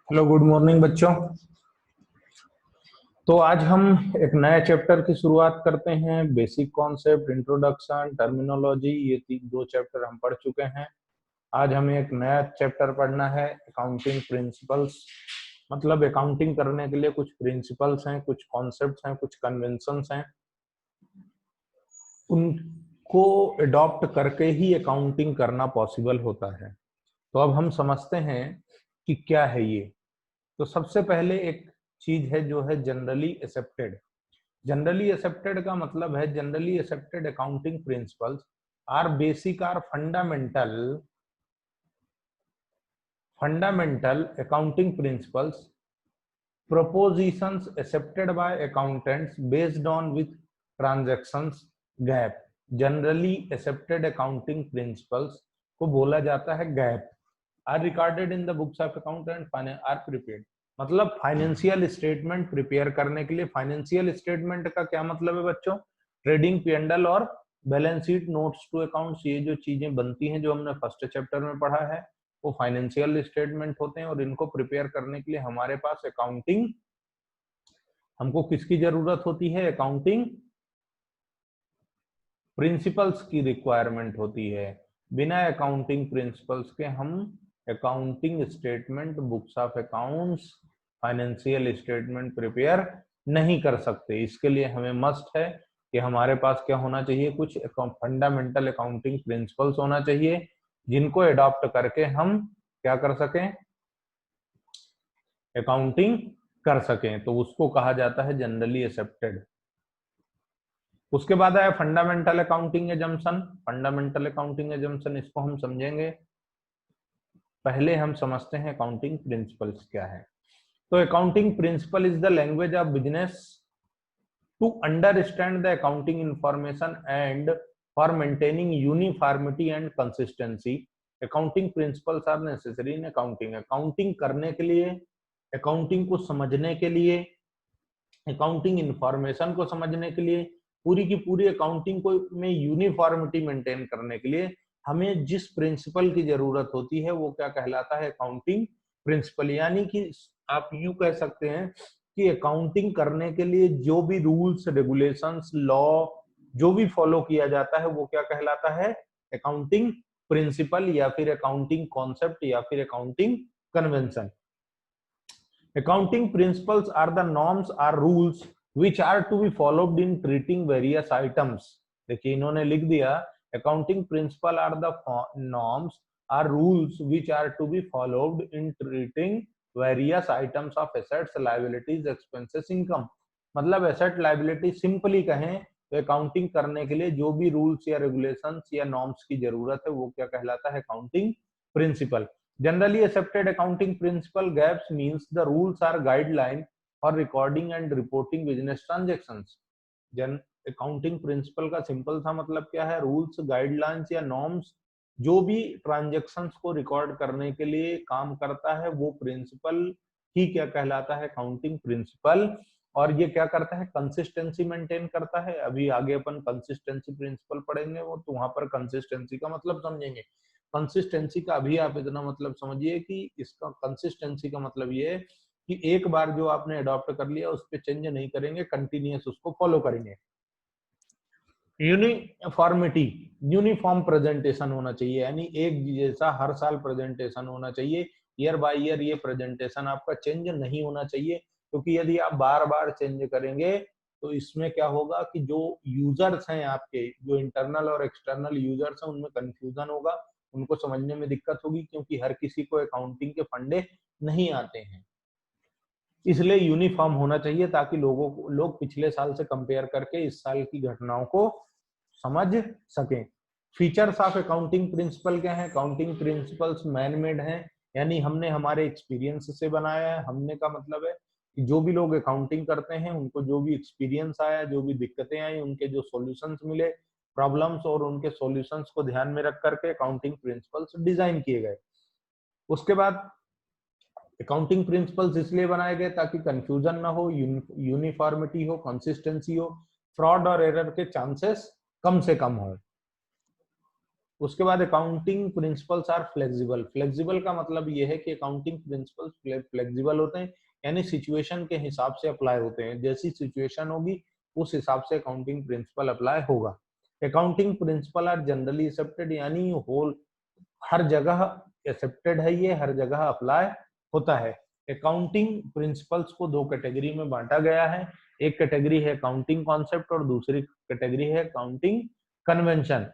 Hello, good morning बच्चों। तो आज हम एक नए चैप्टर की शुरुआत करते हैं। बेसिक कॉन्सेप्ट, इंट्रोडक्शन, टर्मिनोलॉजी, ये तीन दो चैप्टर हम पढ़ चुके हैं। आज हमें एक नया चैप्टर पढ़ना है, अकाउंटिंग प्रिंसिपल्स। मतलब अकाउंटिंग करने के लिए कुछ प्रिंसिपल्स हैं, कुछ कॉन्सेप्ट्स हैं, कुछ कन्वेंशंस हैं, उनको अडॉप्ट करके ही अकाउंटिंग करना पॉसिबल होता है। तो अब हम समझते हैं कि क्या है ये। तो सबसे पहले एक चीज है जो है जनरली एक्सेप्टेड। जनरली एक्सेप्टेड का मतलब है generally accepted accounting principles are basic are fundamental accounting principles propositions accepted by accountants based on with transactions gap। Generally accepted accounting principles को बोला जाता है GAAP. Are recorded in the books of account and are prepared. मतलब financial statement prepare करने के लिए। Financial statement का क्या मतलब है बच्चों? ट्रेडिंग P&L और balance sheet, notes to accounts, ये जो चीजें बनती हैं जो हमने फर्स्ट चैप्टर में पढ़ा है वो फाइनेंशियल स्टेटमेंट होते हैं। और इनको प्रिपेयर करने के लिए हमारे पास अकाउंटिंग, हमको किसकी जरूरत होती है? अकाउंटिंग प्रिंसिपल्स की रिक्वायरमेंट होती है। बिना अकाउंटिंग प्रिंसिपल्स के हम accounting statement, books of accounts, financial statement prepare नहीं कर सकते। इसके लिए हमें मस्ट है कि हमारे पास क्या होना चाहिए? कुछ फंडामेंटल अकाउंटिंग प्रिंसिपल्स होना चाहिए जिनको अडॉप्ट करके हम क्या कर सकें? अकाउंटिंग कर सकें। तो उसको कहा जाता है जनरली एक्सेप्टेड। उसके बाद आया fundamental accounting assumption. Fundamental accounting assumption, इसको हम समझेंगे। पहले हम समझते हैं अकाउंटिंग प्रिंसिपल्स क्या है। तो accounting principle is the language of business to understand the accounting information and for maintaining uniformity and consistency. Accounting principles are necessary in accounting. Accounting करने के लिए, अकाउंटिंग को समझने के लिए, अकाउंटिंग इंफॉर्मेशन को समझने के लिए, पूरी की पूरी अकाउंटिंग को में यूनिफॉर्मिटी मेंटेन करने के लिए हमें जिस प्रिंसिपल की जरूरत होती है वो क्या कहलाता है? Accounting principle. यानी कि आप यूं कह सकते हैं कि अकाउंटिंग करने के लिए जो भी रूल्स, रेगुलेशंस, लॉ जो भी फॉलो किया जाता है वो क्या कहलाता है? अकाउंटिंग प्रिंसिपल, या फिर अकाउंटिंग कॉन्सेप्ट, या फिर accounting convention. Accounting principles are the norms or rules which are to be followed in treating various items। देखिए इन्होंने लिख दिया accounting principle are the norms or rules which are to be followed in treating various items of assets, liabilities, expenses, income। मतलब asset, liability simply कहें तो accounting करने के लिए जो भी रूल्स या रेगुलेशंस या नॉर्म्स की जरूरत है वो क्या कहलाता है? Accounting principle. Generally accepted accounting principle gaps means the rules are guideline for recording and reporting business transactions। जन अकाउंटिंग प्रिंसिपल का सिंपल सा मतलब क्या है? रूल्स, गाइडलाइंस या नॉर्म्स जो भी ट्रांजेक्शन्स को रिकॉर्ड करने के लिए काम करता है वो प्रिंसिपल ही क्या कहलाता है? Accounting principle. और ये क्या करता है? कंसिस्टेंसी मेंटेन करता है। अभी आगे अपन कंसिस्टेंसी प्रिंसिपल पढ़ेंगे, वो तो वहां पर कंसिस्टेंसी का मतलब समझेंगे। कंसिस्टेंसी का अभी आप इतना मतलब समझिए कि इसका कंसिस्टेंसी का मतलब ये है कि एक बार जो आपने अडॉप्ट कर लिया उस पर चेंज नहीं करेंगे, कंटिन्यूअस उसको फॉलो करेंगे। यूनिफॉर्मिटी, यूनिफॉर्म प्रेजेंटेशन होना चाहिए, यानी एक जैसा हर साल प्रेजेंटेशन होना चाहिए। ईयर बाय ईयर ये प्रेजेंटेशन आपका चेंज नहीं होना चाहिए, क्योंकि यदि आप बार बार चेंज करेंगे तो इसमें क्या होगा कि जो यूजर्स हैं आपके, जो इंटरनल और एक्सटर्नल यूजर्स हैं, उनमें कंफ्यूजन होगा, उनको समझने में दिक्कत होगी, क्योंकि हर किसी को अकाउंटिंग के फंडे नहीं आते हैं। इसलिए यूनिफॉर्म होना चाहिए ताकि लोग पिछले साल से कंपेयर करके इस साल की घटनाओं को समझ सकें। फीचर्स ऑफ अकाउंटिंग प्रिंसिपल क्या है? अकाउंटिंग प्रिंसिपल्स मैन मेड हैं, यानी हमने हमारे एक्सपीरियंस से बनाया है। हमने का मतलब है कि जो भी लोग अकाउंटिंग करते हैं उनको जो भी एक्सपीरियंस आया, जो भी दिक्कतें आई, उनके जो सॉल्यूशंस मिले, प्रॉब्लम्स, और उनके सॉल्यूशंस को ध्यान में रख करके अकाउंटिंग प्रिंसिपल्स डिजाइन किए गए। उसके बाद अकाउंटिंग प्रिंसिपल्स इसलिए बनाए गए ताकि कंफ्यूजन ना हो, यूनिफॉर्मिटी हो, कंसिस्टेंसी हो, फ्रॉड और एरर के चांसेस कम से कम हो। उसके बाद accounting principles are flexible. Flexible का मतलब ये है कि अकाउंटिंग प्रिंसिपल्स फ्लेक्सिबल होते हैं, यानी सिचुएशन के हिसाब से अप्लाई होते हैं। जैसी सिचुएशन होगी उस हिसाब से अकाउंटिंग प्रिंसिपल अप्लाई होगा। Accounting principle are generally accepted, यानी होल हर जगह एक्सेप्टेड है, ये हर जगह अप्लाई होता है। अकाउंटिंग प्रिंसिपल्स को दो कैटेगरी में बांटा गया है। एक कैटेगरी है अकाउंटिंग कॉन्सेप्ट और दूसरी कैटेगरी है अकाउंटिंग कन्वेंशन।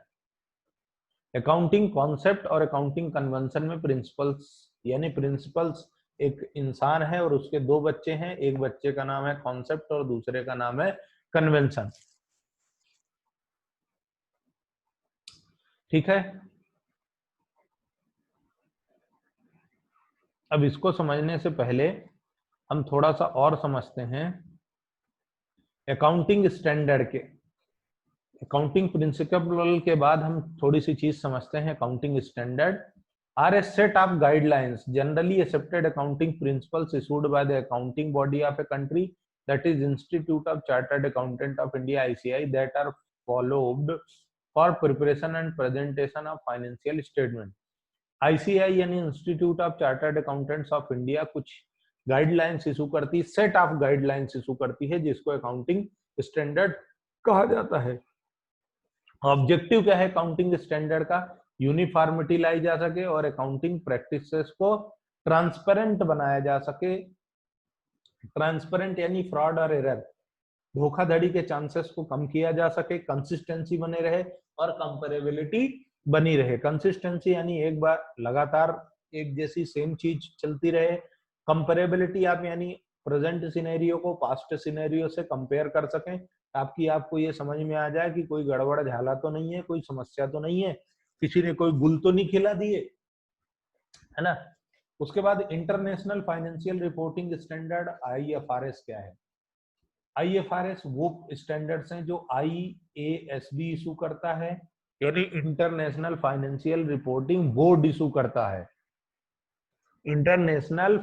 अकाउंटिंग कॉन्सेप्ट और अकाउंटिंग कन्वेंशन में प्रिंसिपल्स, यानी प्रिंसिपल्स एक इंसान है और उसके दो बच्चे हैं, एक बच्चे का नाम है कॉन्सेप्ट और दूसरे का नाम है कन्वेंशन। ठीक है, अब इसको समझने से पहले हम थोड़ा सा और समझते हैं अकाउंटिंग स्टैंडर्ड के। अकाउंटिंग प्रिंसिपल के बाद हम थोड़ी सी चीज समझते हैं accounting standard. Are a set of guidelines generally accepted accounting principles issued by the accounting body of a country, that is Institute of Chartered Accountant of India ICI, that are followed for preparation and presentation of financial statement। ICI यानी institute of chartered accountants of India कुछ guidelines issue करती, set of guidelines issue करती है जिसको accounting standard कहा जाता है। Objective क्या है अकाउंटिंग स्टैंडर्ड का? यूनिफॉर्मिटी लाई जा सके और अकाउंटिंग प्रैक्टिसेस को ट्रांसपेरेंट बनाया जा सके। ट्रांसपेरेंट यानी फ्रॉड और एरर, धोखाधड़ी के चांसेस को कम किया जा सके, कंसिस्टेंसी बने रहे और कंपेरेबिलिटी बनी रहे। कंसिस्टेंसी यानी एक बार लगातार एक जैसी सेम चीज चलती रहे। कंपेरेबिलिटी आप यानी प्रेजेंट सिनेरियो को पास्ट सिनेरियो से कंपेयर कर सकें ताकि आपको ये समझ में आ जाए कि कोई गड़बड़ झाला तो नहीं है, कोई समस्या तो नहीं है, किसी ने कोई गुल तो नहीं खिला दिए, है ना। उसके बाद international financial reporting standard IFRS क्या है? IFRS वो स्टैंडर्ड्स हैं जो IASB इशू करता है, यानी international financial reporting board issue करता है। International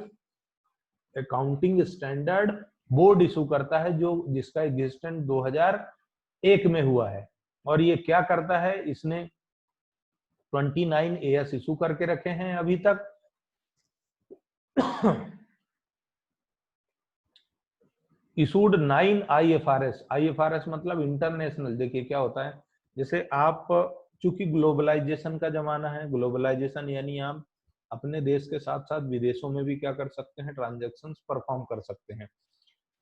accounting standard board issue करता है जो जिसका एग्जिस्टेंस 2001 में हुआ है। और ये क्या करता है? इसने 29 AS इशू करके रखे हैं अभी तक। Issued 9 IFRS। IFRS मतलब इंटरनेशनल। देखिए क्या होता है, जैसे आप, चूंकि ग्लोबलाइजेशन का जमाना है, ग्लोबलाइजेशन यानी आप अपने देश के साथ साथ विदेशों में भी क्या कर सकते हैं, ट्रांजैक्शंस परफॉर्म कर सकते हैं।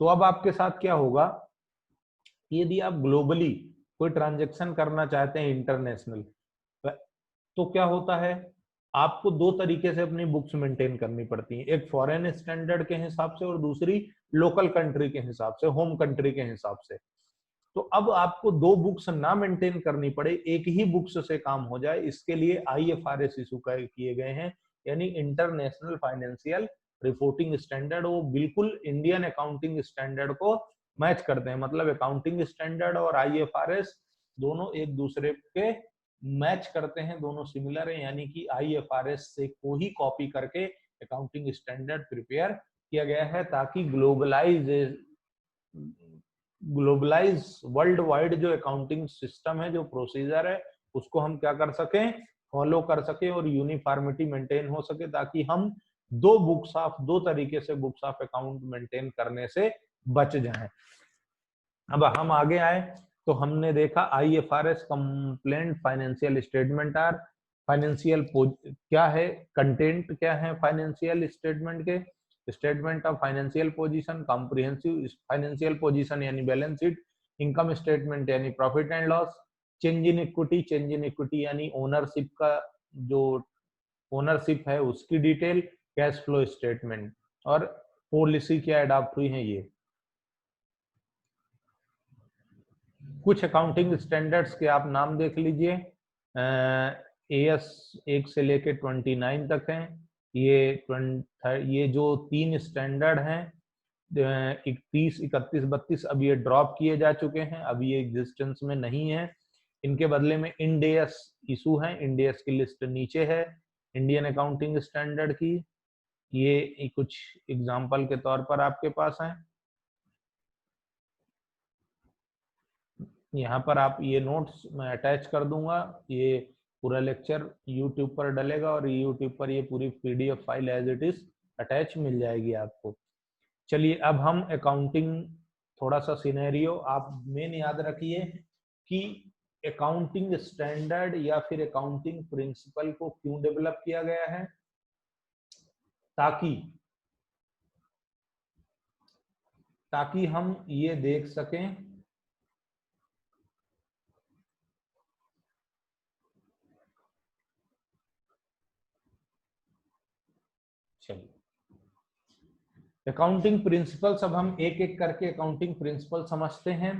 तो अब आपके साथ क्या होगा, यदि आप ग्लोबली कोई ट्रांजैक्शन करना चाहते हैं इंटरनेशनल, तो क्या होता है, आपको दो तरीके से अपनी बुक्स मेंटेन करनी पड़ती हैं, एक फॉरेन स्टैंडर्ड के हिसाब से और दूसरी लोकल कंट्री के हिसाब से, होम कंट्री के हिसाब से। तो अब आपको दो बुक्स ना मेंटेन करनी पड़े, एक ही बुक्स से काम हो जाए, इसके लिए IFRS इशू किए गए हैं, यानी इंटरनेशनल फाइनेंशियल रिपोर्टिंग स्टैंडर्ड। वो बिल्कुल इंडियन अकाउंटिंग स्टैंडर्ड को मैच करते हैं। मतलब अकाउंटिंग स्टैंडर्ड और IFRS दोनों एक दूसरे के मैच करते हैं, दोनों सिमिलर है, यानी कि IFRS से को ही कॉपी करके अकाउंटिंग स्टैंडर्ड प्रिपेयर किया गया है ताकि ग्लोबलाइज वर्ल्ड वाइड जो अकाउंटिंग सिस्टम है, जो प्रोसीजर है, उसको हम क्या कर सकें, फॉलो कर सके और यूनिफॉर्मिटी मेंटेन हो सके, ताकि हम दो तरीके से बुक्स ऑफ अकाउंट मेंटेन करने से बच जाएं। अब हम आगे आए तो हमने देखा IFRS compliant financial statement are financial क्या है, कंटेंट क्या है फाइनेंशियल स्टेटमेंट के, statement of financial position, comprehensive financial position यानी बैलेंस शीट, इनकम स्टेटमेंट यानी profit and loss, change in equity यानी ओनरशिप का जो ओनरशिप है उसकी डिटेल, कैश फ्लो स्टेटमेंट, और पॉलिसी क्या अडॉप्ट हुई है ये। कुछ अकाउंटिंग स्टैंडर्ड्स के आप नाम देख लीजिए, AS 1 से लेके 29 तक हैं। ये जो 3 स्टैंडर्ड हैं 31, 31, 32 अब ये ड्रॉप किए जा चुके हैं, अब ये एग्जिस्टेंस में नहीं है। इनके बदले में IND AS इशू है, IND AS की लिस्ट नीचे है इंडियन अकाउंटिंग स्टैंडर्ड की। ये कुछ एग्जांपल के तौर पर आपके पास है, यहाँ पर आप ये नोट्स मैं अटैच कर दूंगा, ये पूरा लेक्चर यूट्यूब पर डलेगा और यूट्यूब पर ये पूरी PDF file as it is attach मिल जाएगी आपको। चलिए अब हम अकाउंटिंग, थोड़ा सा सिनेरियो आप मेन याद रखिए कि अकाउंटिंग स्टैंडर्ड या फिर अकाउंटिंग प्रिंसिपल को क्यों डेवलप किया गया है, ताकि हम ये देख सकें चलिए अकाउंटिंग प्रिंसिपल्स, अब हम एक एक करके अकाउंटिंग प्रिंसिपल समझते हैं।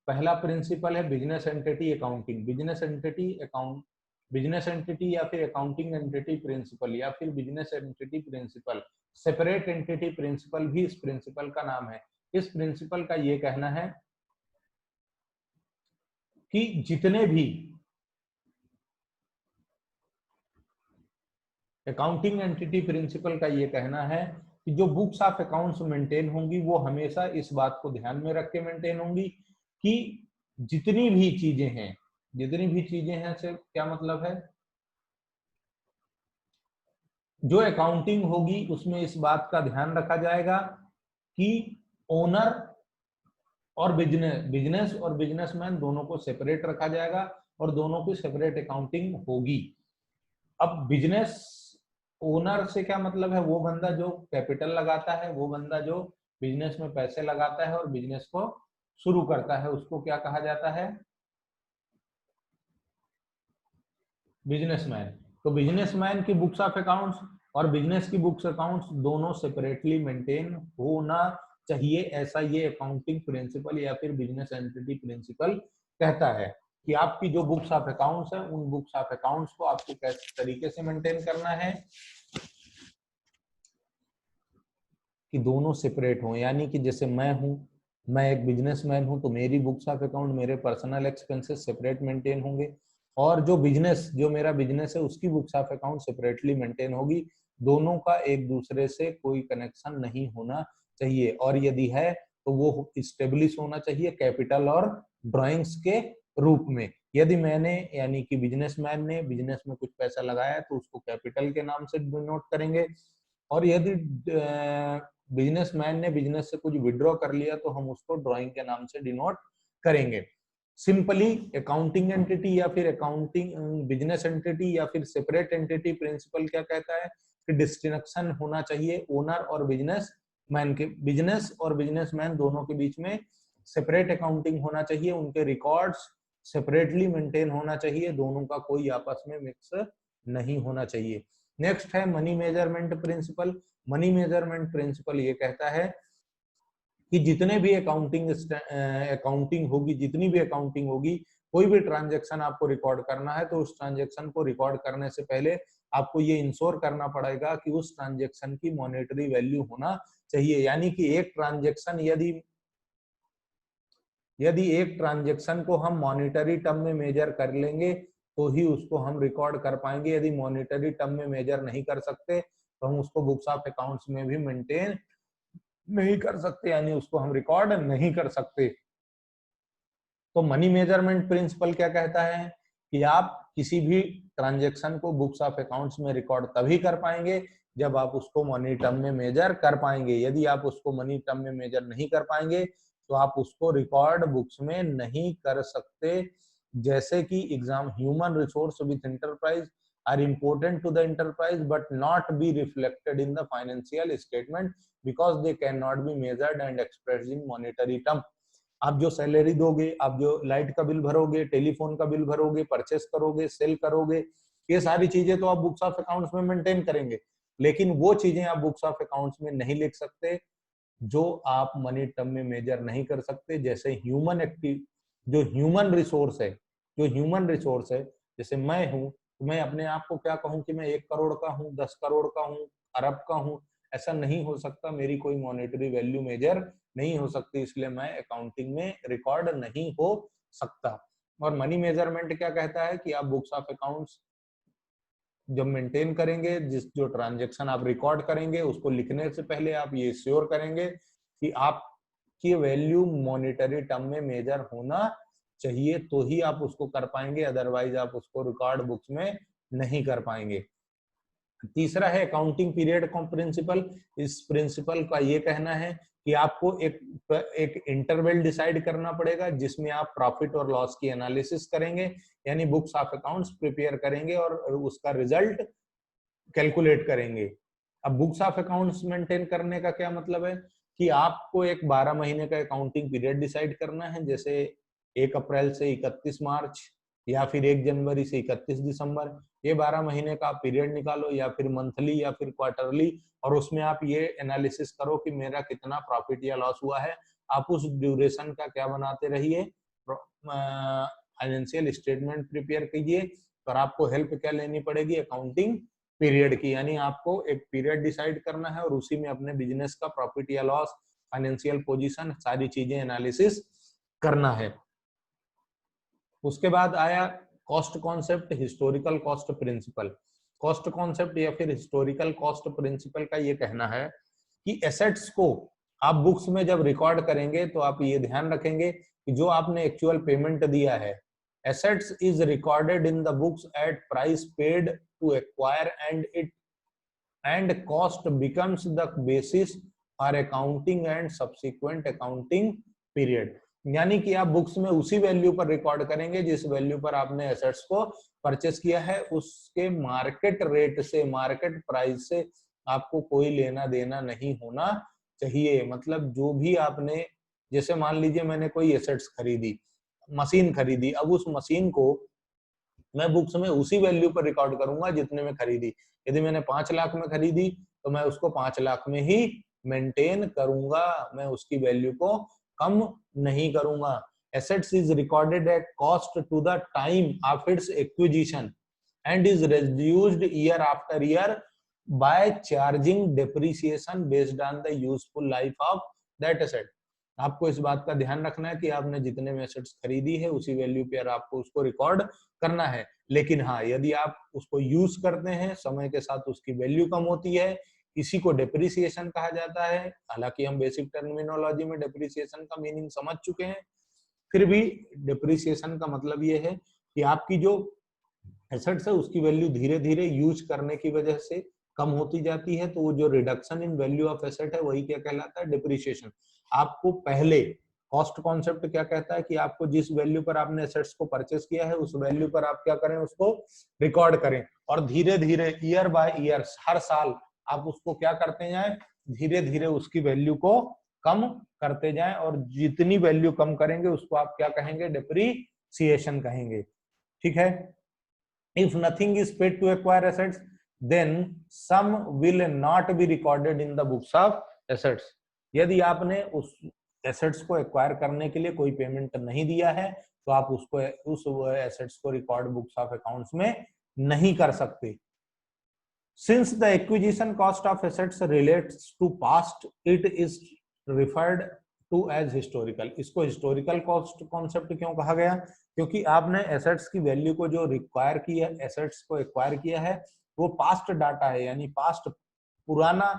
पहला प्रिंसिपल है business entity accounting. Business entity या फिर अकाउंटिंग एंटिटी प्रिंसिपल या फिर business entity principle, separate entity principle भी इस प्रिंसिपल का नाम है। इस प्रिंसिपल का ये कहना है कि जितने भी अकाउंटिंग एंटिटी प्रिंसिपल का ये कहना है कि जो बुक्स ऑफ अकाउंट्स मेंटेन होंगी वो हमेशा इस बात को ध्यान में रख के मेंटेन होंगी कि जितनी भी चीजें हैं से क्या मतलब है, जो अकाउंटिंग होगी उसमें इस बात का ध्यान रखा जाएगा कि ओनर और बिजनेस और बिजनेसमैन दोनों को सेपरेट रखा जाएगा और दोनों की सेपरेट अकाउंटिंग होगी। अब बिजनेस ओनर से क्या मतलब है, वो बंदा जो कैपिटल लगाता है, वो बंदा जो बिजनेस में पैसे लगाता है और बिजनेस को शुरू करता है, उसको क्या कहा जाता है, बिजनेसमैन। तो बिजनेसमैन की बुक्स ऑफ अकाउंट्स और बिजनेस की बुक्स अकाउंट्स दोनों सेपरेटली मेंटेन होना चाहिए, ऐसा ये अकाउंटिंग प्रिंसिपल या फिर बिजनेस एंटिटी प्रिंसिपल कहता है कि आपकी जो बुक्स ऑफ अकाउंट्स है उन बुक्स ऑफ अकाउंट्स को आपको कैसे तरीके से मेंटेन करना है कि दोनों सेपरेट हो। यानी कि जैसे मैं एक बिजनेसमैन हूं तो मेरी बुक्स ऑफ अकाउंट, मेरे पर्सनल एक्सपेंसेस सेपरेट मेंटेन होंगे और जो मेरा बिजनेस है उसकी books of account separately maintain होगी। दोनों का एक दूसरे से कोई कनेक्शन नहीं होना चाहिए और यदि है तो वो स्टेब्लिश होना चाहिए कैपिटल और ड्राइंग्स के रूप में। यदि मैंने यानी कि बिजनेसमैन ने बिजनेस में कुछ पैसा लगाया तो उसको कैपिटल के नाम से डिनोट करेंगे और यदि बिजनेसमैन ने बिजनेस से कुछ विड्रॉ कर लिया तो हम उसको ड्राइंग के नाम से डिनोट करेंगे। सिंपली अकाउंटिंग एंटिटी या फिर अकाउंटिंग बिजनेस एंटिटी या फिर सेपरेट एंटिटी प्रिंसिपल क्या कहता है कि डिस्टिंक्शन होना चाहिए ओनर और बिजनेसमैन के, बिजनेस और बिजनेसमैन दोनों के बीच में सेपरेट अकाउंटिंग होना चाहिए, उनके रिकॉर्ड्स सेपरेटली मेंटेन होना चाहिए, दोनों का कोई आपस में मिक्स नहीं होना चाहिए। नेक्स्ट है money measurement principle. Money measurement principle ये कहता है कि जितने भी अकाउंटिंग होगी, कोई भी ट्रांजैक्शन आपको रिकॉर्ड करना है तो उस ट्रांजैक्शन को रिकॉर्ड करने से पहले आपको ये इंश्योर करना पड़ेगा कि उस ट्रांजैक्शन की मॉनेटरी वैल्यू होना चाहिए। यानी कि एक ट्रांजैक्शन यदि एक ट्रांजैक्शन को हम मॉनेटरी टर्म में मेजर कर लेंगे तो ही उसको हम रिकॉर्ड कर पाएंगे। यदि मॉनेटरी टर्म में मेजर नहीं कर सकते तो हम उसको बुक्स ऑफ अकाउंट्स में भी मेंटेन नहीं कर सकते, यानी उसको हम रिकॉर्ड नहीं कर सकते। तो मनी मेजरमेंट प्रिंसिपल क्या कहता है कि आप किसी भी ट्रांजैक्शन को बुक्स ऑफ अकाउंट्स में रिकॉर्ड तभी कर पाएंगे जब आप उसको मनी टर्म में मेजर कर पाएंगे। यदि आप उसको मनी टर्म में मेजर नहीं कर पाएंगे तो आप उसको रिकॉर्ड बुक्स में नहीं कर सकते। जैसे कि exam, human resource with enterprise are important to the enterprise but not be reflected in the financial statement because they cannot be measured and expressed in monetary term। आप जो सैलरी दोगे, आप जो लाइट का बिल भरोगे, टेलीफोन का bill भरोगे, purchase करोगे, cell करोगे, ये सारी चीजें तो आप बुक्स ऑफ अकाउंट्स में मेंटेन करेंगे, लेकिन वो चीजें आप बुक्स ऑफ अकाउंट्स में नहीं लिख सकते जो आप मनी टर्म में मेजर नहीं कर सकते। जैसे जो ह्यूमन रिसोर्स है, जैसे मैं हूं तो मैं अपने आप को क्या कहूं कि मैं 1 करोड़ का हूं, 10 करोड़ का हूं, अरब का हूं, ऐसा नहीं हो सकता। मेरी कोई मॉनेटरी वैल्यू मेजर नहीं हो सकती, इसलिए मैं अकाउंटिंग में रिकॉर्ड नहीं हो सकता। और मनी मेजरमेंट क्या कहता है कि आप बुक्स ऑफ अकाउंट्स जब मेंटेन करेंगे, जो ट्रांजैक्शन आप रिकॉर्ड करेंगे उसको लिखने से पहले आप ये श्योर करेंगे कि आपकी वैल्यू मॉनेटरी टर्म में मेजर होना चाहिए तो ही आप उसको कर पाएंगे, अदरवाइज आप उसको रिकॉर्ड बुक्स में नहीं कर पाएंगे। तीसरा है अकाउंटिंग पीरियड का प्रिंसिपल। इस प्रिंसिपल का ये कहना है कि आपको एक इंटरवल डिसाइड करना पड़ेगा जिसमें आप प्रॉफिट और लॉस की एनालिसिस करेंगे, यानी बुक्स ऑफ अकाउंट्स प्रिपेयर करेंगे और उसका रिजल्ट कैलकुलेट करेंगे। अब बुक्स ऑफ अकाउंट्स मेंटेन करने का क्या मतलब है कि आपको एक 12 महीने का अकाउंटिंग पीरियड डिसाइड करना है, जैसे 1 अप्रैल से 31 मार्च या फिर 1 जनवरी से 31 दिसंबर, ये 12 महीने का पीरियड निकालो, या फिर मंथली या फिर क्वार्टरली, और उसमें आप ये एनालिसिस करो कि मेरा कितना प्रॉफिट या लॉस हुआ है। आप उस ड्यूरेशन का क्या बनाते रहिए, फाइनेंशियल स्टेटमेंट प्रिपेयर कीजिए। और आपको हेल्प क्या लेनी पड़ेगी, अकाउंटिंग पीरियड की, यानी आपको एक पीरियड डिसाइड करना है और उसी में अपने बिजनेस का प्रॉफिट या लॉस, फाइनेंशियल पोजीशन, सारी चीजें एनालिसिस करना है। उसके बाद आया cost concept, historical cost principle. Cost concept या फिर हिस्टोरिकल कॉस्ट प्रिंसिपल का ये कहना है कि एसेट्स को आप बुक्स में जब रिकॉर्ड करेंगे तो आप ये ध्यान रखेंगे कि जो आपने एक्चुअल पेमेंट दिया है, assets is recorded in the books at price paid to acquire and cost becomes the basis for accounting and subsequent accounting period। यानी कि आप बुक्स में उसी वैल्यू पर रिकॉर्ड करेंगे जिस वैल्यू पर आपने एसेट्स को परचेस किया है, उसके मार्केट रेट से, मार्केट प्राइस से आपको कोई लेना देना नहीं होना चाहिए। मतलब जो भी आपने, जैसे मान लीजिए मैंने कोई एसेट्स खरीदी, मशीन खरीदी, अब उस मशीन को मैं बुक्स में उसी वैल्यू पर रिकॉर्ड करूंगा जितने में खरीदी। यदि मैंने 5 लाख में खरीदी तो मैं उसको 5 लाख में ही मेंटेन करूंगा, मैं उसकी वैल्यू को कम नहीं करूंगा। Assets is recorded at cost to the time of its acquisition and is reduced year after year by charging depreciation based on the useful life of that asset. आपको इस बात का ध्यान रखना है कि आपने जितने में एसेट्स खरीदी है उसी वैल्यू पर आपको उसको रिकॉर्ड करना है। लेकिन हाँ, यदि आप उसको यूज करते हैं, समय के साथ उसकी वैल्यू कम होती है, इसी को डेप्रिसिएशन कहा जाता है। हालांकि हम बेसिक टर्मिनोलॉजी में डेप्रिसिएशन का मीनिंग समझ चुके हैं, फिर भी डेप्रिसिएशन का मतलब ये है कि आपकी जो एसेट्स है उसकी वैल्यू धीरे धीरे यूज करने की वजह से कम होती जाती है, तो वो जो reduction in value of asset है वही क्या कहलाता है, डेप्रिसिएशन। आपको पहले कॉस्ट कॉन्सेप्ट क्या कहता है कि आपको जिस वैल्यू पर आपने एसेट्स को परचेस किया है उस वैल्यू पर आप क्या करें, उसको रिकॉर्ड करें, और धीरे धीरे ईयर बाय ईयर, हर साल आप उसको क्या करते जाएं, धीरे धीरे उसकी वैल्यू को कम करते जाएं, और जितनी वैल्यू कम करेंगे उसको आप क्या कहेंगे, डेप्रिसिएशन कहेंगे। ठीक है। If nothing is paid to acquire assets, then some will not be recorded in the books of assets। यदि आपने उस एसेट्स को एक्वायर करने के लिए कोई पेमेंट नहीं दिया है तो आप उसको, उस एसेट्स को रिकॉर्ड बुक्स ऑफ अकाउंट्स में नहीं कर सकते। Since the acquisition cost of assets relates to past, it is referred to as historical। इसको हिस्टोरिकल कॉस्ट कॉन्सेप्ट क्यों कहा गया, क्योंकि आपने एसेट्स की वैल्यू को जो रिक्वायर किया, एसेट्स को एक्वायर किया है वो पास्ट डाटा है, यानी पास्ट पुराना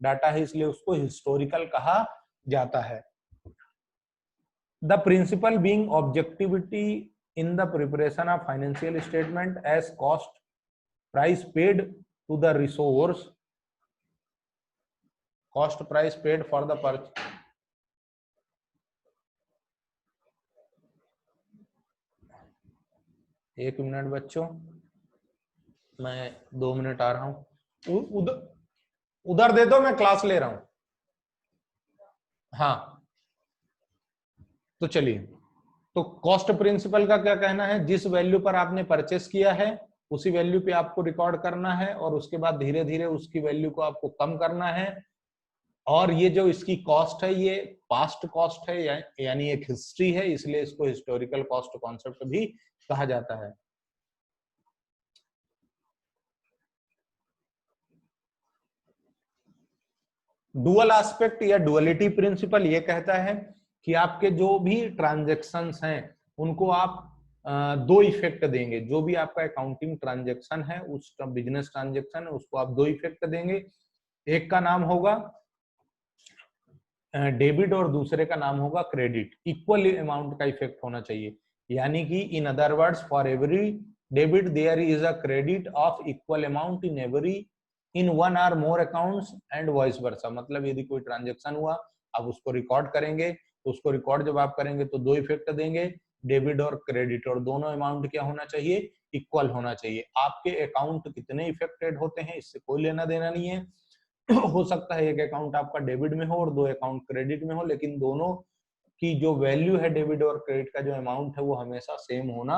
डाटा है, इसलिए उसको हिस्टोरिकल कहा जाता है। The principle being objectivity in the preparation of financial statement as cost price paid to the resource, cost price paid for the purchase. एक मिनट बच्चों, मैं 2 मिनट आ रहा हूं, उधर उधर दे दो, मैं क्लास ले रहा हूं। हाँ, तो चलिए, तो कॉस्ट प्रिंसिपल का क्या कहना है, जिस वैल्यू पर आपने परचेस किया है उसी वैल्यू पे आपको रिकॉर्ड करना है, और उसके बाद धीरे धीरे उसकी वैल्यू को आपको कम करना है। और ये जो इसकी कॉस्ट है ये पास्ट कॉस्ट है, यानी एक हिस्ट्री है, इसलिए इसको हिस्टोरिकल कॉस्ट कॉन्सेप्ट भी कहा जाता है। डुअल एस्पेक्ट या डुअलिटी प्रिंसिपल ये कहता है कि आपके जो भी ट्रांजैक्शंस हैं उनको आप दो इफेक्ट देंगे। जो भी आपका अकाउंटिंग ट्रांजैक्शन है, उस बिजनेस ट्रांजैक्शन है, उसको आप दो इफेक्ट देंगे। एक का नाम होगा डेबिट और दूसरे का नाम होगा क्रेडिट। इक्वल अमाउंट का इफेक्ट होना चाहिए। यानी कि in other words for every debit there is a credit of equal amount in one or more accounts and vice versa. मतलब यदि कोई ट्रांजेक्शन हुआ आप उसको रिकॉर्ड करेंगे, तो उसको रिकॉर्ड जब आप करेंगे तो दो इफेक्ट देंगे, डेबिट और क्रेडिट, और दोनों अमाउंट क्या होना चाहिए, इक्वल होना चाहिए। आपके अकाउंट कितने इफेक्टेड होते हैं इससे कोई लेना देना नहीं है। हो सकता है एक अकाउंट आपका डेबिट में हो और दो अकाउंट क्रेडिट में हो, लेकिन दोनों की जो वैल्यू है डेबिट और क्रेडिट का जो अमाउंट है वो हमेशा सेम होना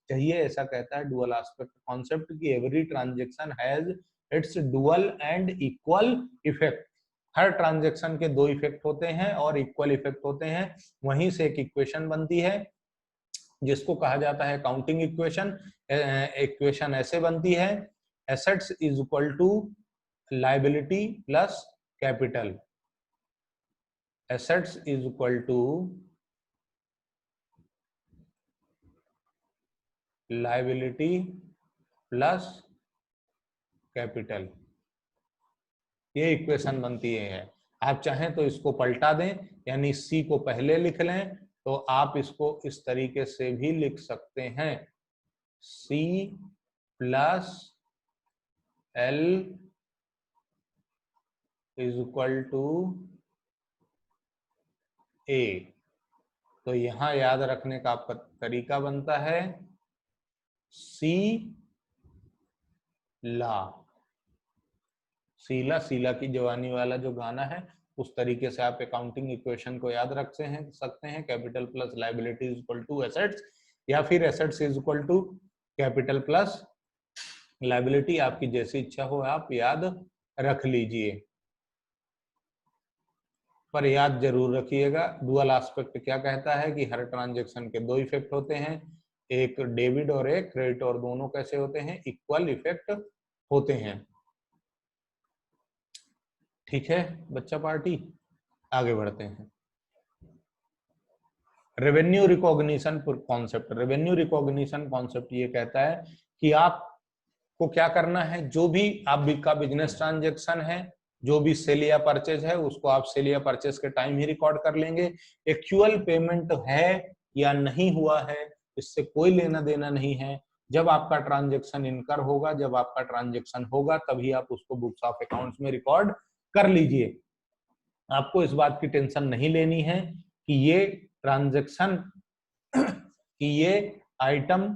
चाहिए। ऐसा कहता है डुअल एस्पेक्ट कॉन्सेप्ट की every transaction has its dual and equal effect. Her transaction के दो इफेक्ट होते हैं और इक्वल इफेक्ट होते हैं। वहीं से एक इक्वेशन बनती है जिसको कहा जाता है काउंटिंग इक्वेशन। इक्वेशन ऐसे बनती है, assets is equal to liability plus capital. Assets is equal to liability plus capital, ये इक्वेशन बनती है। आप चाहें तो इसको पलटा दें, यानी सी को पहले लिख लें, तो आप इसको इस तरीके से भी लिख सकते हैं, C plus L is equal to A. तो यहां याद रखने का आपका तरीका बनता है सी ला, सीला सीला की जवानी वाला जो गाना है, उस तरीके से आप अकाउंटिंग इक्वेशन को याद रख सकते हैं। Capital plus liability is equal to assets, या फिर assets is equal to capital plus liability, आपकी जैसी इच्छा हो आप याद रख लीजिए। पर याद जरूर रखिएगा, डुअल एस्पेक्ट क्या कहता है कि हर ट्रांजैक्शन के दो इफेक्ट होते हैं, एक डेबिट और एक क्रेडिट, और दोनों कैसे होते हैं, इक्वल इफेक्ट होते हैं। ठीक है बच्चा पार्टी, आगे बढ़ते हैं। Revenue recognition concept. Revenue recognition concept ये कहता है कि आपको क्या करना है, जो भी आपका बिजनेस ट्रांजैक्शन है, जो भी सेल या परचेज है, उसको आप सेल या परचेज के टाइम ही रिकॉर्ड कर लेंगे। एक्चुअल पेमेंट है या नहीं हुआ है इससे कोई लेना देना नहीं है। जब आपका ट्रांजैक्शन इनकर होगा, जब आपका ट्रांजैक्शन होगा, तभी आप उसको बुक्स ऑफ अकाउंट्स में रिकॉर्ड कर लीजिए। आपको इस बात की टेंशन नहीं लेनी है कि ये ट्रांजैक्शन कि ये आइटम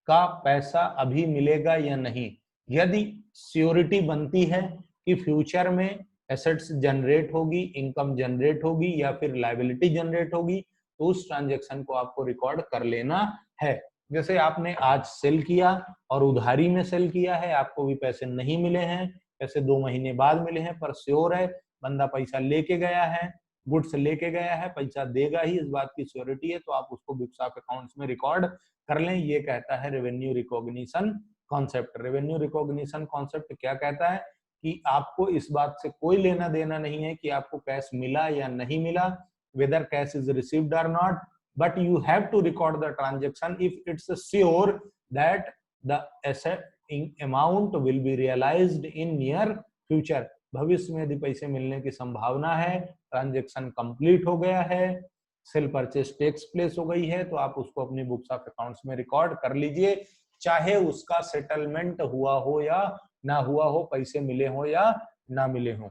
का पैसा अभी मिलेगा या नहीं। यदि श्योरिटी बनती है कि फ्यूचर में एसेट्स जनरेट होगी, इनकम जनरेट होगी या फिर लायबिलिटी जनरेट होगी, तो उस ट्रांजैक्शन को आपको रिकॉर्ड कर लेना है। जैसे आपने आज सेल किया और उधारी में सेल किया है, आपको भी पैसे नहीं मिले हैं, पैसे 2 महीने बाद मिले हैं, पर श्योर है बंदा पैसा लेके गया है, गुड्स लेके गया है, पैसा देगा ही, इस बात की श्योरिटी है, तो आप उसको बुक्स ऑफ अकाउंट्स में रिकॉर्ड कर लें। ये कहता है revenue recognition concept. Revenue recognition concept क्या कहता है कि आपको इस बात से कोई लेना देना नहीं है कि आपको कैश मिला या नहीं मिला, whether cash is received or not, but you have to record the transaction if it's sure that the asset amount will be realized in near future। भविष्य में यदि पैसे मिलने की संभावना है, ट्रांजैक्शन कंप्लीट हो गया है, सेल परचेज टेक्स प्लेस हो गई है, तो आप उसको अपनी बुक्स ऑफ अकाउंट्स में रिकॉर्ड कर लीजिए, चाहे उसका सेटलमेंट हुआ हो या ना हुआ हो, पैसे मिले हो या ना मिले हो।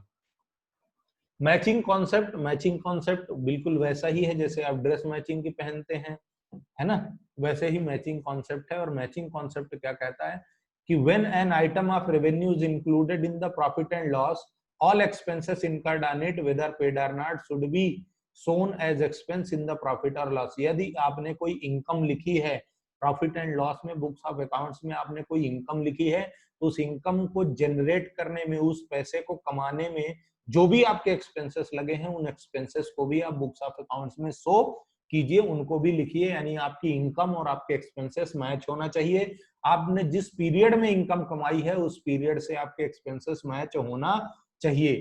Matching concept. मैचिंग कॉन्सेप्ट बिल्कुल वैसा ही है जैसे आप ड्रेस मैचिंग की पहनते हैं, है ना, वैसे ही मैचिंग कॉन्सेप्ट है। और मैचिंग कॉन्सेप्ट क्या कहता है कि when an item of revenue is included in the profit and loss, all expenses incurred on it whether paid or not should be shown as expense in the profit or loss। यदि आपने कोई income लिखी है profit and loss में, books of accounts में आपने कोई income लिखी है, तो उस इनकम को जनरेट करने में, उस पैसे को कमाने में जो भी आपके एक्सपेंसेस लगे हैं, उन एक्सपेंसेस को भी आप बुक्स ऑफ अकाउंट्स में शो कीजिए, उनको भी लिखिए। यानी आपकी इनकम और आपके एक्सपेंसेस मैच होना चाहिए। आपने जिस पीरियड में इनकम कमाई है उस पीरियड से आपके एक्सपेंसेस मैच होना चाहिए।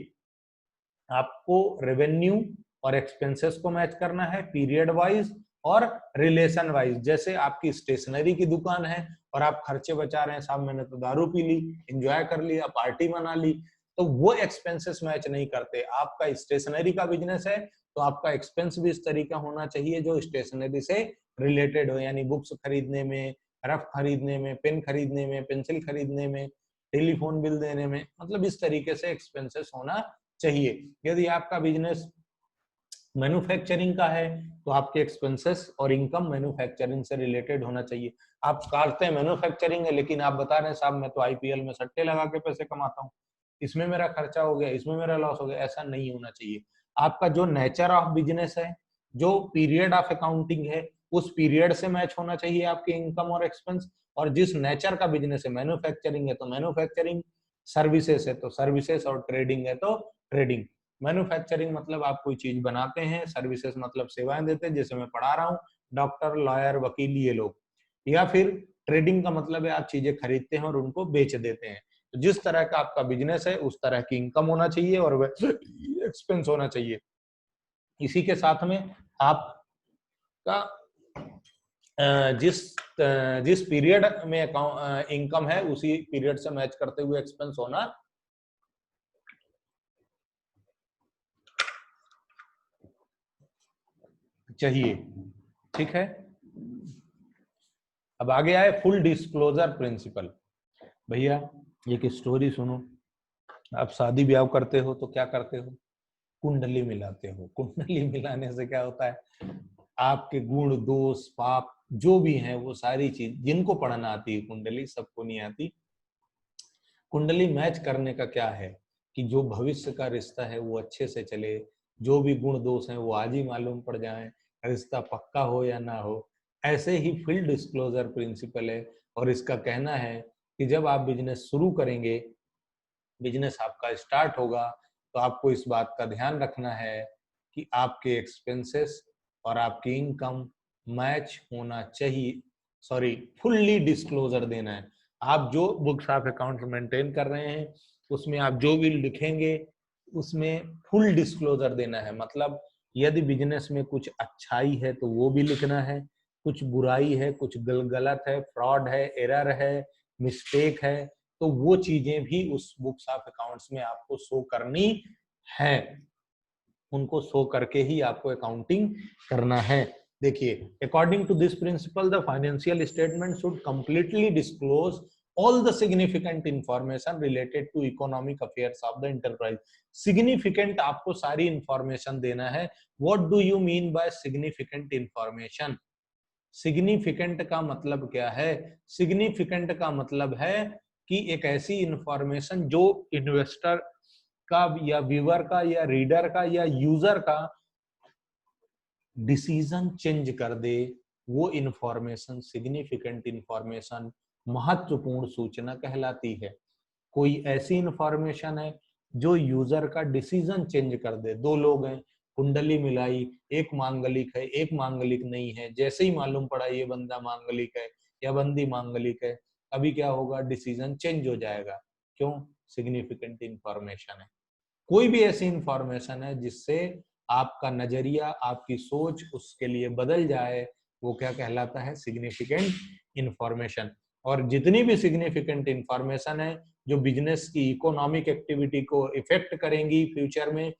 आपको रेवेन्यू और एक्सपेंसेस को मैच करना है पीरियड वाइज और रिलेशन वाइज। जैसे आपकी स्टेशनरी की दुकान है और आप खर्चे बचा रहे हैं, साहब मैंने तो दारू पी ली, एंजॉय कर लिया, पार्टी मना ली, तो वो एक्सपेंसेस मैच नहीं करते। आपका स्टेशनरी का बिजनेस है तो आपका एक्सपेंस भी इस तरीका होना चाहिए जो स्टेशनरी से रिलेटेड हो, यानी बुक्स खरीदने में, रफ खरीदने में, पेन खरीदने में, पेंसिल खरीदने में, टेलीफोन बिल देने में, मतलब इस तरीके से एक्सपेंसेस होना चाहिए। यदि आपका बिजनेस मैन्युफैक्चरिंग का है तो आपके एक्सपेंसेस और इनकम मैन्युफैक्चरिंग से रिलेटेड होना चाहिए। आप करते हैं मैन्युफैक्चरिंग है, लेकिन आप बता रहे हैं साहब मैं तो आईपीएल में सट्टे लगा के पैसे कमाता हूँ, इसमें मेरा खर्चा हो गया, इसमें मेरा लॉस हो गया, ऐसा नहीं होना चाहिए। आपका जो नेचर ऑफ बिजनेस है, जो पीरियड ऑफ अकाउंटिंग है, उस पीरियड से मैच होना चाहिए आपके इनकम और एक्सपेंस। और जिस नेचर का बिजनेस है, मैन्युफैक्चरिंग है तो मैन्युफैक्चरिंग, सर्विसेज है तो सर्विसेज, और ट्रेडिंग है तो ट्रेडिंग। मैन्युफैक्चरिंग मतलब आप कोई चीज बनाते हैं, सर्विसेज मतलब सेवाएं देते हैं, जैसे मैं पढ़ा रहा हूँ, डॉक्टर, लॉयर, वकील, ये लोग। या फिर ट्रेडिंग का मतलब है आप चीजें खरीदते हैं और उनको बेच देते हैं। तो जिस तरह का आपका बिजनेस है उस तरह की इनकम होना चाहिए और वैसे एक्सपेंस होना चाहिए। इसी के साथ में आपका जिस जिस पीरियड में इनकम है उसी पीरियड से मैच करते हुए एक्सपेंस होना चाहिए। ठीक है, अब आगे आए फुल डिस्क्लोजर प्रिंसिपल। भैया एक स्टोरी सुनो। आप शादी ब्याह करते हो तो क्या करते हो? कुंडली मिलाते हो। कुंडली मिलाने से क्या होता है, आपके गुण, दोष, पाप जो भी हैं वो सारी चीज, जिनको पढ़ना आती है कुंडली, सबको नहीं आती। कुंडली मैच करने का क्या है कि जो भविष्य का रिश्ता है वो अच्छे से चले, जो भी गुण दोष हैं वो आज ही मालूम पड़ जाए, रिश्ता पक्का हो या ना हो। ऐसे ही फुल डिस्क्लोजर प्रिंसिपल है, और इसका कहना है कि जब आप बिजनेस शुरू करेंगे, बिजनेस आपका स्टार्ट होगा, तो आपको इस बात का ध्यान रखना है कि आपके एक्सपेंसेस और आपकी इनकम मैच होना चाहिए। सॉरी, फुल्ली डिस्क्लोजर देना है। आप जो बुक्स ऑफ अकाउंट मेंटेन कर रहे हैं उसमें आप जो भी लिखेंगे उसमें फुल डिस्क्लोजर देना है। मतलब यदि बिजनेस में कुछ अच्छाई है तो वो भी लिखना है, कुछ बुराई है, कुछ गलत है, फ्रॉड है, एरर है, मिस्टेक है, तो वो चीजें भी उस बुक्स ऑफ अकाउंट्स में आपको शो करनी है। उनको शो करके ही आपको अकाउंटिंग करना है। देखिए, according to this principle the financial statement should completely disclose all the significant information related to economic affairs of the enterprise। significant आपको सारी इंफॉर्मेशन देना है। what do you mean by significant information? Significant का मतलब क्या है? Significant का मतलब है कि एक ऐसी इंफॉर्मेशन जो इन्वेस्टर का या व्यूअर का या रीडर का या यूजर का डिसीजन चेंज कर दे, वो इंफॉर्मेशन सिग्निफिकेंट इंफॉर्मेशन, महत्वपूर्ण सूचना कहलाती है। कोई ऐसी इंफॉर्मेशन है जो यूजर का डिसीजन चेंज कर दे। दो लोग हैं, कुंडली मिलाई, एक मांगलिक है, एक मांगलिक नहीं है, जैसे ही मालूम पड़ा ये बंदा मांगलिक है या बंदी मांगलिक है, अभी क्या होगा, डिसीजन चेंज हो जाएगा। क्यों? सिग्निफिकेंट इंफॉर्मेशन है। कोई भी ऐसी इंफॉर्मेशन है जिससे आपका नजरिया, आपकी सोच उसके लिए बदल जाए, वो क्या कहलाता है? Significant information. और जितनी भी सिग्निफिकेंट इंफॉर्मेशन है जो बिजनेस की इकोनॉमिक एक्टिविटी को इफेक्ट करेंगी फ्यूचर में,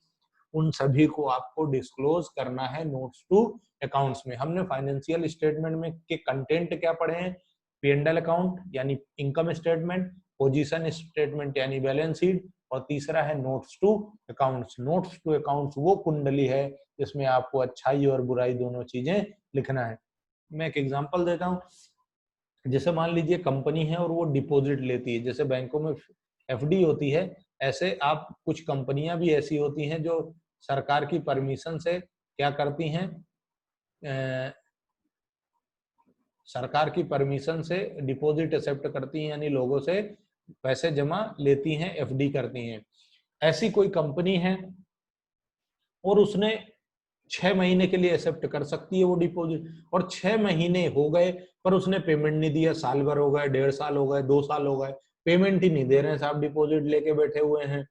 उन सभी को आपको डिस्क्लोज करना है नोट्स टू अकाउंट्स में। हमने फाइनेंशियल स्टेटमेंट में के कंटेंट क्या पढ़े हैं? P&L अकाउंट यानी इनकम स्टेटमेंट, पोजीशन स्टेटमेंट यानी बैलेंस शीट, और तीसरा है notes to accounts. Notes to accounts वो कुंडली है जिसमें आपको अच्छाई और बुराई दोनों चीजें लिखना है। मैं एक एग्जांपल देता हूँ। जैसे मान लीजिए कंपनी है और वो डिपॉजिट लेती है, जैसे बैंकों में एफडी होती है, ऐसे आप कुछ कंपनियां भी ऐसी होती हैं जो सरकार की परमिशन से क्या करती हैं, सरकार की परमिशन से डिपॉजिट एक्सेप्ट करती हैं, यानी लोगों से पैसे जमा लेती हैं, एफडी करती हैं। ऐसी कोई कंपनी है और उसने 6 महीने के लिए एक्सेप्ट कर सकती है वो डिपॉजिट, और 6 महीने हो गए पर उसने पेमेंट नहीं दिया, साल भर हो गए, 1.5 साल हो गए, 2 साल हो गए, पेमेंट ही नहीं दे रहे हैं साहब, डिपॉजिट लेके बैठे हुए हैं।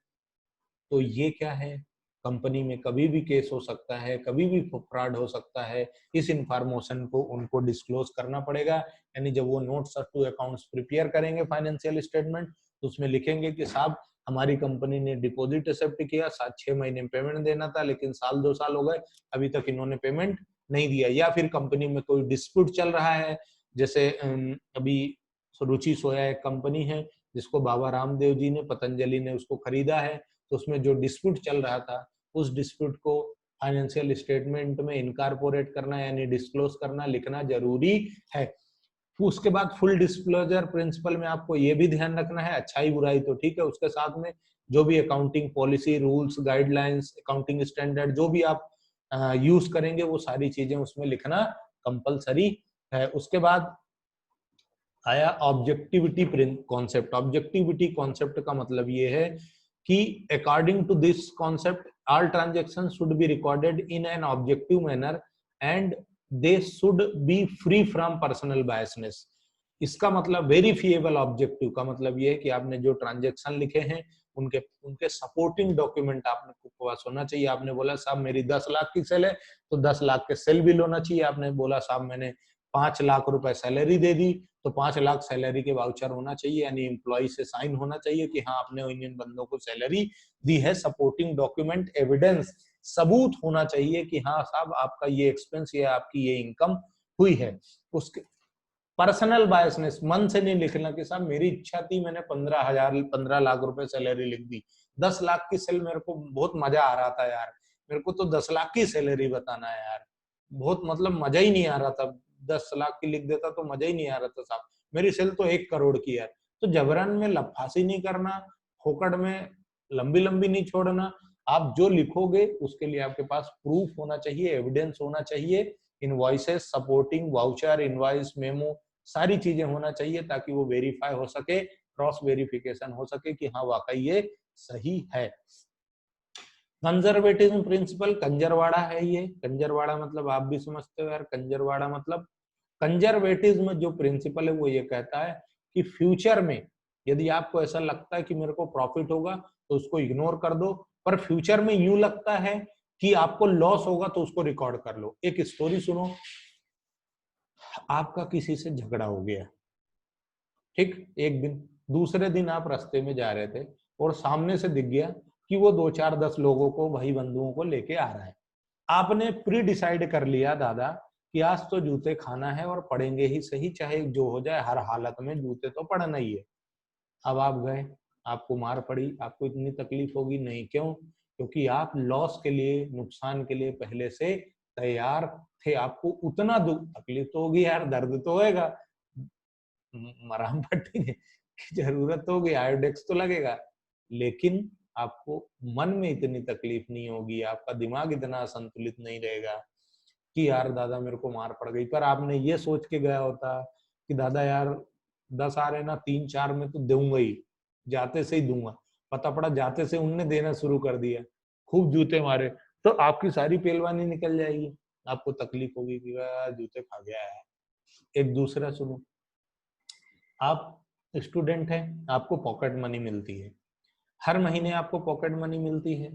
तो ये क्या है? कंपनी में कभी भी केस हो सकता है, कभी भी फ्रॉड हो सकता है। इस इंफॉर्मेशन को उनको डिस्क्लोज करना पड़ेगा। यानी जब वो नोट्स टू अकाउंट्स प्रिपेयर करेंगे फाइनेंशियल स्टेटमेंट, तो उसमें लिखेंगे कि साहब हमारी कंपनी ने डिपॉजिट एक्सेप्ट किया, 7-6 महीने में पेमेंट देना था, लेकिन 1-2 साल हो गए, अभी तक इन्होंने पेमेंट नहीं दिया, या फिर कंपनी में कोई डिस्प्यूट चल रहा है, जैसे अभी रुचि सोया एक कंपनी है जिसको बाबा रामदेव जी ने, पतंजलि ने उसको खरीदा है, तो उसमें जो डिस्प्यूट चल रहा था उस डिस्प्यूट को फाइनेंशियल स्टेटमेंट में इनकॉर्पोरेट करना यानी डिस्क्लोज करना, लिखना जरूरी है। उसके बाद फुल डिस्क्लोजर प्रिंसिपल में आपको ये भी ध्यान रखना है, अच्छाई बुराई तो ठीक है, उसके साथ में जो भी accounting policy, rules, guidelines, accounting standard जो भी आप यूज करेंगे वो सारी चीजें उसमें लिखना कंपलसरी है। उसके बाद आया ऑब्जेक्टिविटी कॉन्सेप्ट। ऑब्जेक्टिविटी कॉन्सेप्ट का मतलब ये है कि according to this concept all transaction should be recorded in an objective manner and they should be free from personal biasness. इसका मतलब वेरीफिएबल ऑब्जेक्टिव का मतलब ये है कि आपने जो ट्रांजैक्शन लिखे हैं उनके उनके सपोर्टिंग डॉक्यूमेंट आपने पास होना चाहिए। आपने बोला साहब मेरी 10 लाख की सेल है तो 10 लाख के सेल बिल होना चाहिए। आपने बोला साहब मैंने 5 लाख रुपए सैलरी दे दी तो 5 लाख सैलरी के वाउचर होना चाहिए, यानी एम्प्लॉय से साइन होना चाहिए कि हाँ आपने इन बंदों को सैलरी दी है। सपोर्टिंग डॉक्यूमेंट एविडेंस, सबूत होना चाहिए कि हाँ साहब आपका ये एक्सपेंस या आपकी ये इनकम हुई है। उसके पर्सनल बायसनेस, मन से नहीं लिखना कि साहब मेरी इच्छा थी मैंने 15 लाख रुपए सैलरी लिख दी, 10 लाख की सेल मेरे को बहुत मजा आ रहा था यार, मेरे को तो 10 लाख की सैलरी बताना है यार, बहुत मतलब मजा ही नहीं आ रहा था, 10 लाख की लिख देता तो मजा ही नहीं आ रहा था साहब, मेरी सेल तो 1 करोड़ की है। तो जबरन में लफासी नहीं करना, फोकट में लंबी लंबी नहीं छोड़ना। आप जो लिखोगे उसके लिए आपके पास प्रूफ होना चाहिए, एविडेंस होना चाहिए, invoices, supporting voucher, invoice, memo, सारी चीजें होना चाहिए ताकि वो वेरीफाई हो सके, क्रॉस वेरिफिकेशन हो सके कि हाँ वाकई ये सही है। कंजर्वेटिज्म प्रिंसिपल, कंजरवाड़ा है ये। कंजरवाड़ा मतलब आप भी समझते हो यार, कंजरवाड़ा मतलब कंजर्वेटिज्म जो प्रिंसिपल है वो ये कहता है कि फ्यूचर में यदि आपको ऐसा लगता है कि मेरे को प्रॉफिट होगा तो उसको इग्नोर कर दो, पर फ्यूचर में यूं लगता है कि आपको लॉस होगा तो उसको रिकॉर्ड कर लो। एक स्टोरी सुनो, आपका किसी से झगड़ा हो गया, ठीक, एक दिन, दूसरे दिन आप रास्ते में जा रहे थे और सामने से दिख गया कि वो 2-4-10 लोगों को, भाई बंधुओं को लेके आ रहा है। आपने प्री डिसाइड कर लिया दादा कि आज तो जूते खाना है और पड़ेंगे ही सही, चाहे जो हो जाए, हर हालत में जूते तो पड़ना ही है। अब आप गए, आपको मार पड़ी, आपको इतनी तकलीफ होगी नहीं, क्यों? क्योंकि आप लॉस के लिए, नुकसान के लिए पहले से तैयार थे। आपको उतना दुख तकलीफ तो होगी यार, दर्द तो होएगा, मरहम पट्टी की जरूरत होगी, आयोडेक्स तो लगेगा, लेकिन आपको मन में इतनी तकलीफ नहीं होगी, आपका दिमाग इतना असंतुलित नहीं रहेगा कि यार दादा मेरे को मार पड़ गई। पर आपने ये सोच के गया होता कि दादा यार 10 आ रहे ना, 3-4 में तो दूंगा ही, जाते से ही दूंगा। पता पड़ा जाते से उनने देना शुरू कर दिया, खूब जूते मारे, तो आपकी सारी पहलवानी निकल जाएगी, आपको तकलीफ होगी कि जूते खा गया है। एक दूसरा सुनो, आप स्टूडेंट हैं, आपको पॉकेट मनी मिलती है, हर महीने आपको पॉकेट मनी मिलती है।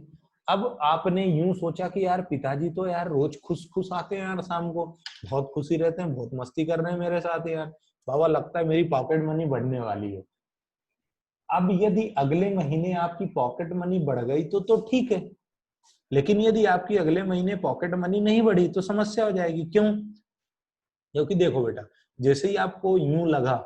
अब आपने यूं सोचा कि यार पिताजी तो यार रोज खुश खुश आते हैं यार, शाम को बहुत खुशी रहते हैं, बहुत मस्ती कर रहे हैं मेरे साथ यार, बाबा लगता है मेरी पॉकेट मनी बढ़ने वाली है। अब यदि अगले महीने आपकी पॉकेट मनी बढ़ गई तो ठीक है, लेकिन यदि आपकी अगले महीने पॉकेट मनी नहीं बढ़ी तो समस्या हो जाएगी। क्यों? क्योंकि देखो बेटा, जैसे ही आपको यूं लगा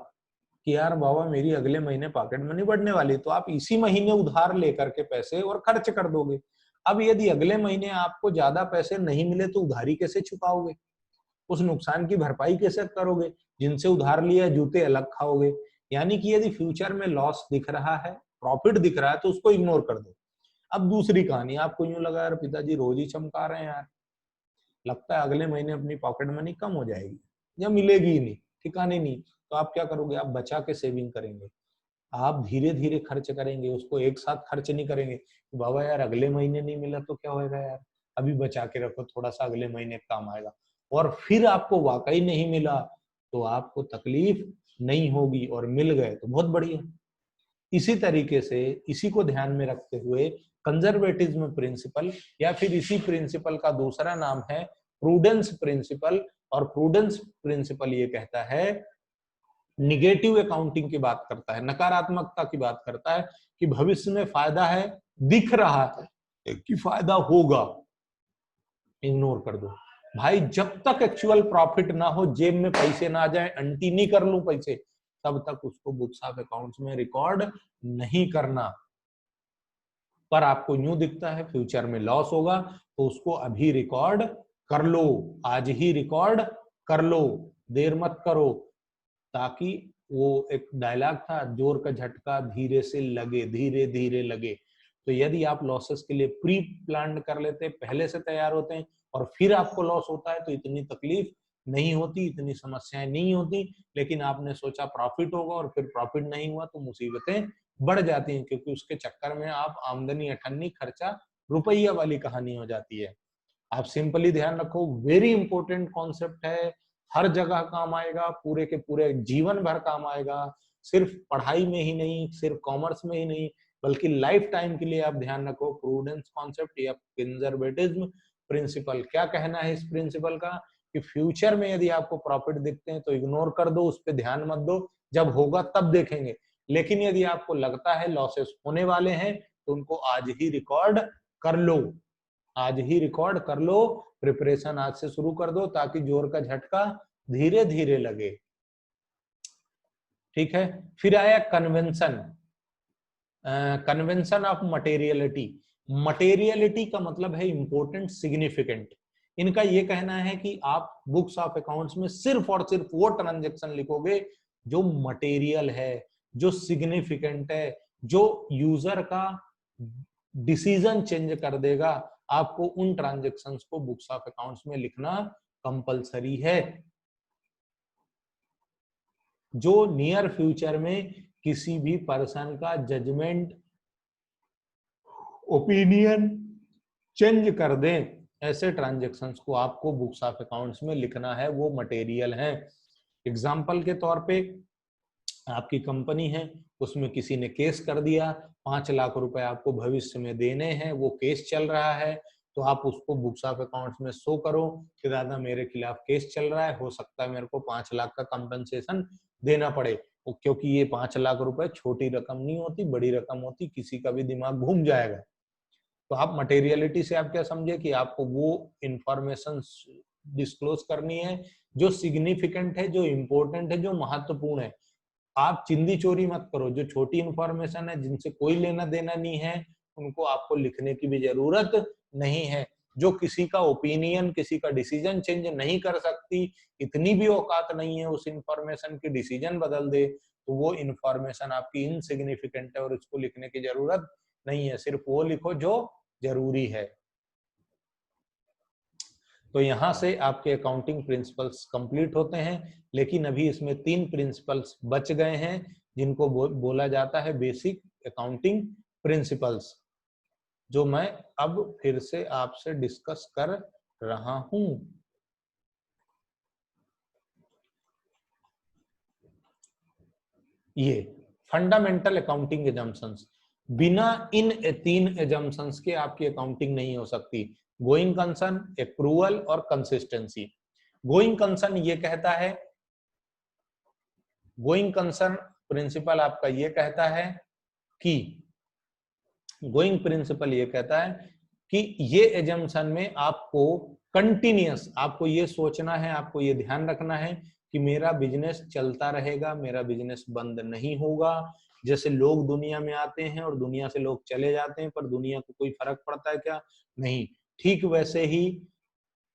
कि यार बाबा मेरी अगले महीने पॉकेट मनी बढ़ने वाली, तो आप इसी महीने उधार लेकर के पैसे और खर्च कर दोगे। अब यदि अगले महीने आपको ज्यादा पैसे नहीं मिले तो उधारी कैसे चुकाओगे? उस नुकसान की भरपाई कैसे करोगे? जिनसे उधार लिया जूते अलग खाओगे। यानी कि यदि फ्यूचर में लॉस दिख रहा है, प्रॉफिट दिख रहा है, तो उसको इग्नोर कर दो। अब दूसरी कहानी, आपको यूं लगा यार पिताजी रोज ही चमका रहे हैं यार, लगता है अगले महीने अपनी पॉकेट मनी कम हो जाएगी या मिलेगी ही नहीं, ठिकाने नहीं, तो आप क्या करोगे? आप बचा के सेविंग करेंगे, आप धीरे धीरे खर्च करेंगे, उसको एक साथ खर्च नहीं करेंगे। तो बाबा यार अगले महीने नहीं मिला तो क्या होएगा यार, अभी बचा के रखो, थोड़ा सा अगले महीने काम आएगा। और फिर आपको वाकई नहीं मिला तो आपको तकलीफ नहीं होगी, और मिल गए तो बहुत बढ़िया। इसी तरीके से इसी को ध्यान में रखते हुए कंजर्वेटिज्म प्रिंसिपल, या फिर इसी प्रिंसिपल का दूसरा नाम है प्रूडेंस प्रिंसिपल, और प्रूडेंस प्रिंसिपल ये कहता है, निगेटिव अकाउंटिंग की बात करता है, नकारात्मकता की बात करता है कि भविष्य में फायदा है, दिख रहा है कि फायदा होगा, इग्नोर कर दो। भाई जब तक एक्चुअल प्रॉफिट ना हो, जेब में पैसे ना आ जाए, आंटी नहीं कर लूं पैसे, तब तक उसको बुक्स ऑफ अकाउंट्स में रिकॉर्ड नहीं करना। पर आपको न्यू दिखता है फ्यूचर में लॉस होगा, तो उसको अभी रिकॉर्ड कर लो, आज ही रिकॉर्ड कर लो, देर मत करो। ताकि वो एक डायलॉग था, जोर का झटका धीरे से लगे, धीरे धीरे लगे। तो यदि आप लॉसेस के लिए प्री प्लान कर लेते, पहले से तैयार होते हैं, और फिर आपको लॉस होता है, तो इतनी तकलीफ नहीं होती, इतनी समस्याएं नहीं होती। लेकिन आपने सोचा प्रॉफिट होगा और फिर प्रॉफिट नहीं हुआ, तो मुसीबतें बढ़ जाती हैं, क्योंकि उसके चक्कर में आप आमदनी अठन्नी, खर्चा रुपया वाली कहानी हो जाती है। आप सिंपली ध्यान रखो, वेरी इंपॉर्टेंट कॉन्सेप्ट है, हर जगह काम आएगा, पूरे के पूरे जीवन भर काम आएगा, सिर्फ पढ़ाई में ही नहीं, सिर्फ कॉमर्स में ही नहीं, बल्कि लाइफ टाइम के लिए आप ध्यान रखो। प्रूडेंस कॉन्सेप्ट या कंजर्वेटिज्म प्रिंसिपल, क्या कहना है इस प्रिंसिपल का, कि फ्यूचर में यदि आपको प्रॉफिट दिखते हैं तो इग्नोर कर दो, उस पर ध्यान मत दो, जब होगा तब देखेंगे। लेकिन यदि आपको लगता है लॉसेस होने वाले हैं, तो उनको आज ही रिकॉर्ड कर लो, आज ही रिकॉर्ड कर लो, प्रिपरेशन आज से शुरू कर दो, ताकि जोर का झटका धीरे धीरे लगे। ठीक है। फिर आया convention, convention of materiality. Materiality का मतलब है इंपॉर्टेंट, सिग्निफिकेंट। इनका ये कहना है कि आप बुक्स ऑफ अकाउंट्स में सिर्फ और सिर्फ वो ट्रांजेक्शन लिखोगे जो मटेरियल है, जो सिग्निफिकेंट है, जो यूजर का डिसीजन चेंज कर देगा। आपको उन ट्रांजेक्शन्स को बुक्स ऑफ अकाउंट्स में लिखना कंपलसरी है। जो नियर फ्यूचर में किसी भी पर्सन का जजमेंट, ओपिनियन चेंज कर दे, ऐसे ट्रांजेक्शन्स को आपको बुक्स ऑफ अकाउंट्स में लिखना है, वो मटेरियल है। एग्जाम्पल के तौर पे, आपकी कंपनी है, उसमें किसी ने केस कर दिया, 5 लाख रुपए आपको भविष्य में देने हैं, वो केस चल रहा है, तो आप उसको बुक्स ऑफ अकाउंट्स में शो करो कि दादा मेरे खिलाफ केस चल रहा है, हो सकता है मेरे को 5 लाख का कंपनसेशन देना पड़े। क्योंकि ये 5 लाख रुपए छोटी रकम नहीं होती, बड़ी रकम होती, किसी का भी दिमाग घूम जाएगा। तो आप मटेरियलिटी से आप क्या समझे, कि आपको वो इंफॉर्मेशन डिस्क्लोज करनी है जो सिग्निफिकेंट है, जो इंपॉर्टेंट है, जो महत्वपूर्ण है। आप चिंदी चोरी मत करो, जो छोटी इंफॉर्मेशन है, जिनसे कोई लेना देना नहीं है, उनको आपको लिखने की भी जरूरत नहीं है। जो किसी का ओपिनियन, किसी का डिसीजन चेंज नहीं कर सकती, इतनी भी औकात नहीं है उस इंफॉर्मेशन की डिसीजन बदल दे, तो वो इंफॉर्मेशन आपकी इनसिग्निफिकेंट है और इसको लिखने की जरूरत नहीं है। सिर्फ वो लिखो जो जरूरी है। तो यहां से आपके अकाउंटिंग प्रिंसिपल्स कंप्लीट होते हैं। लेकिन अभी इसमें 3 प्रिंसिपल्स बच गए हैं, जिनको बोला जाता है बेसिक अकाउंटिंग प्रिंसिपल्स, जो मैं अब फिर से आपसे डिस्कस कर रहा हूं। ये फंडामेंटल अकाउंटिंग एजम्पशंस, बिना इन 3 एजम्पशंस के आपकी अकाउंटिंग नहीं हो सकती। गोइंग कंसर्न, एक्रूवल और कंसिस्टेंसी। गोइंग कंसर्न ये कहता है, गोइंग कंसर्न प्रिंसिपल आपका ये कहता है कि, गोइंग प्रिंसिपल ये कहता है कि ये एजम्पशन में आपको कंटिन्यूअस, आपको ये सोचना है, आपको ये ध्यान रखना है कि मेरा बिजनेस चलता रहेगा, मेरा बिजनेस बंद नहीं होगा। जैसे लोग दुनिया में आते हैं और दुनिया से लोग चले जाते हैं, पर दुनिया को कोई फर्क पड़ता है क्या? नहीं। ठीक वैसे ही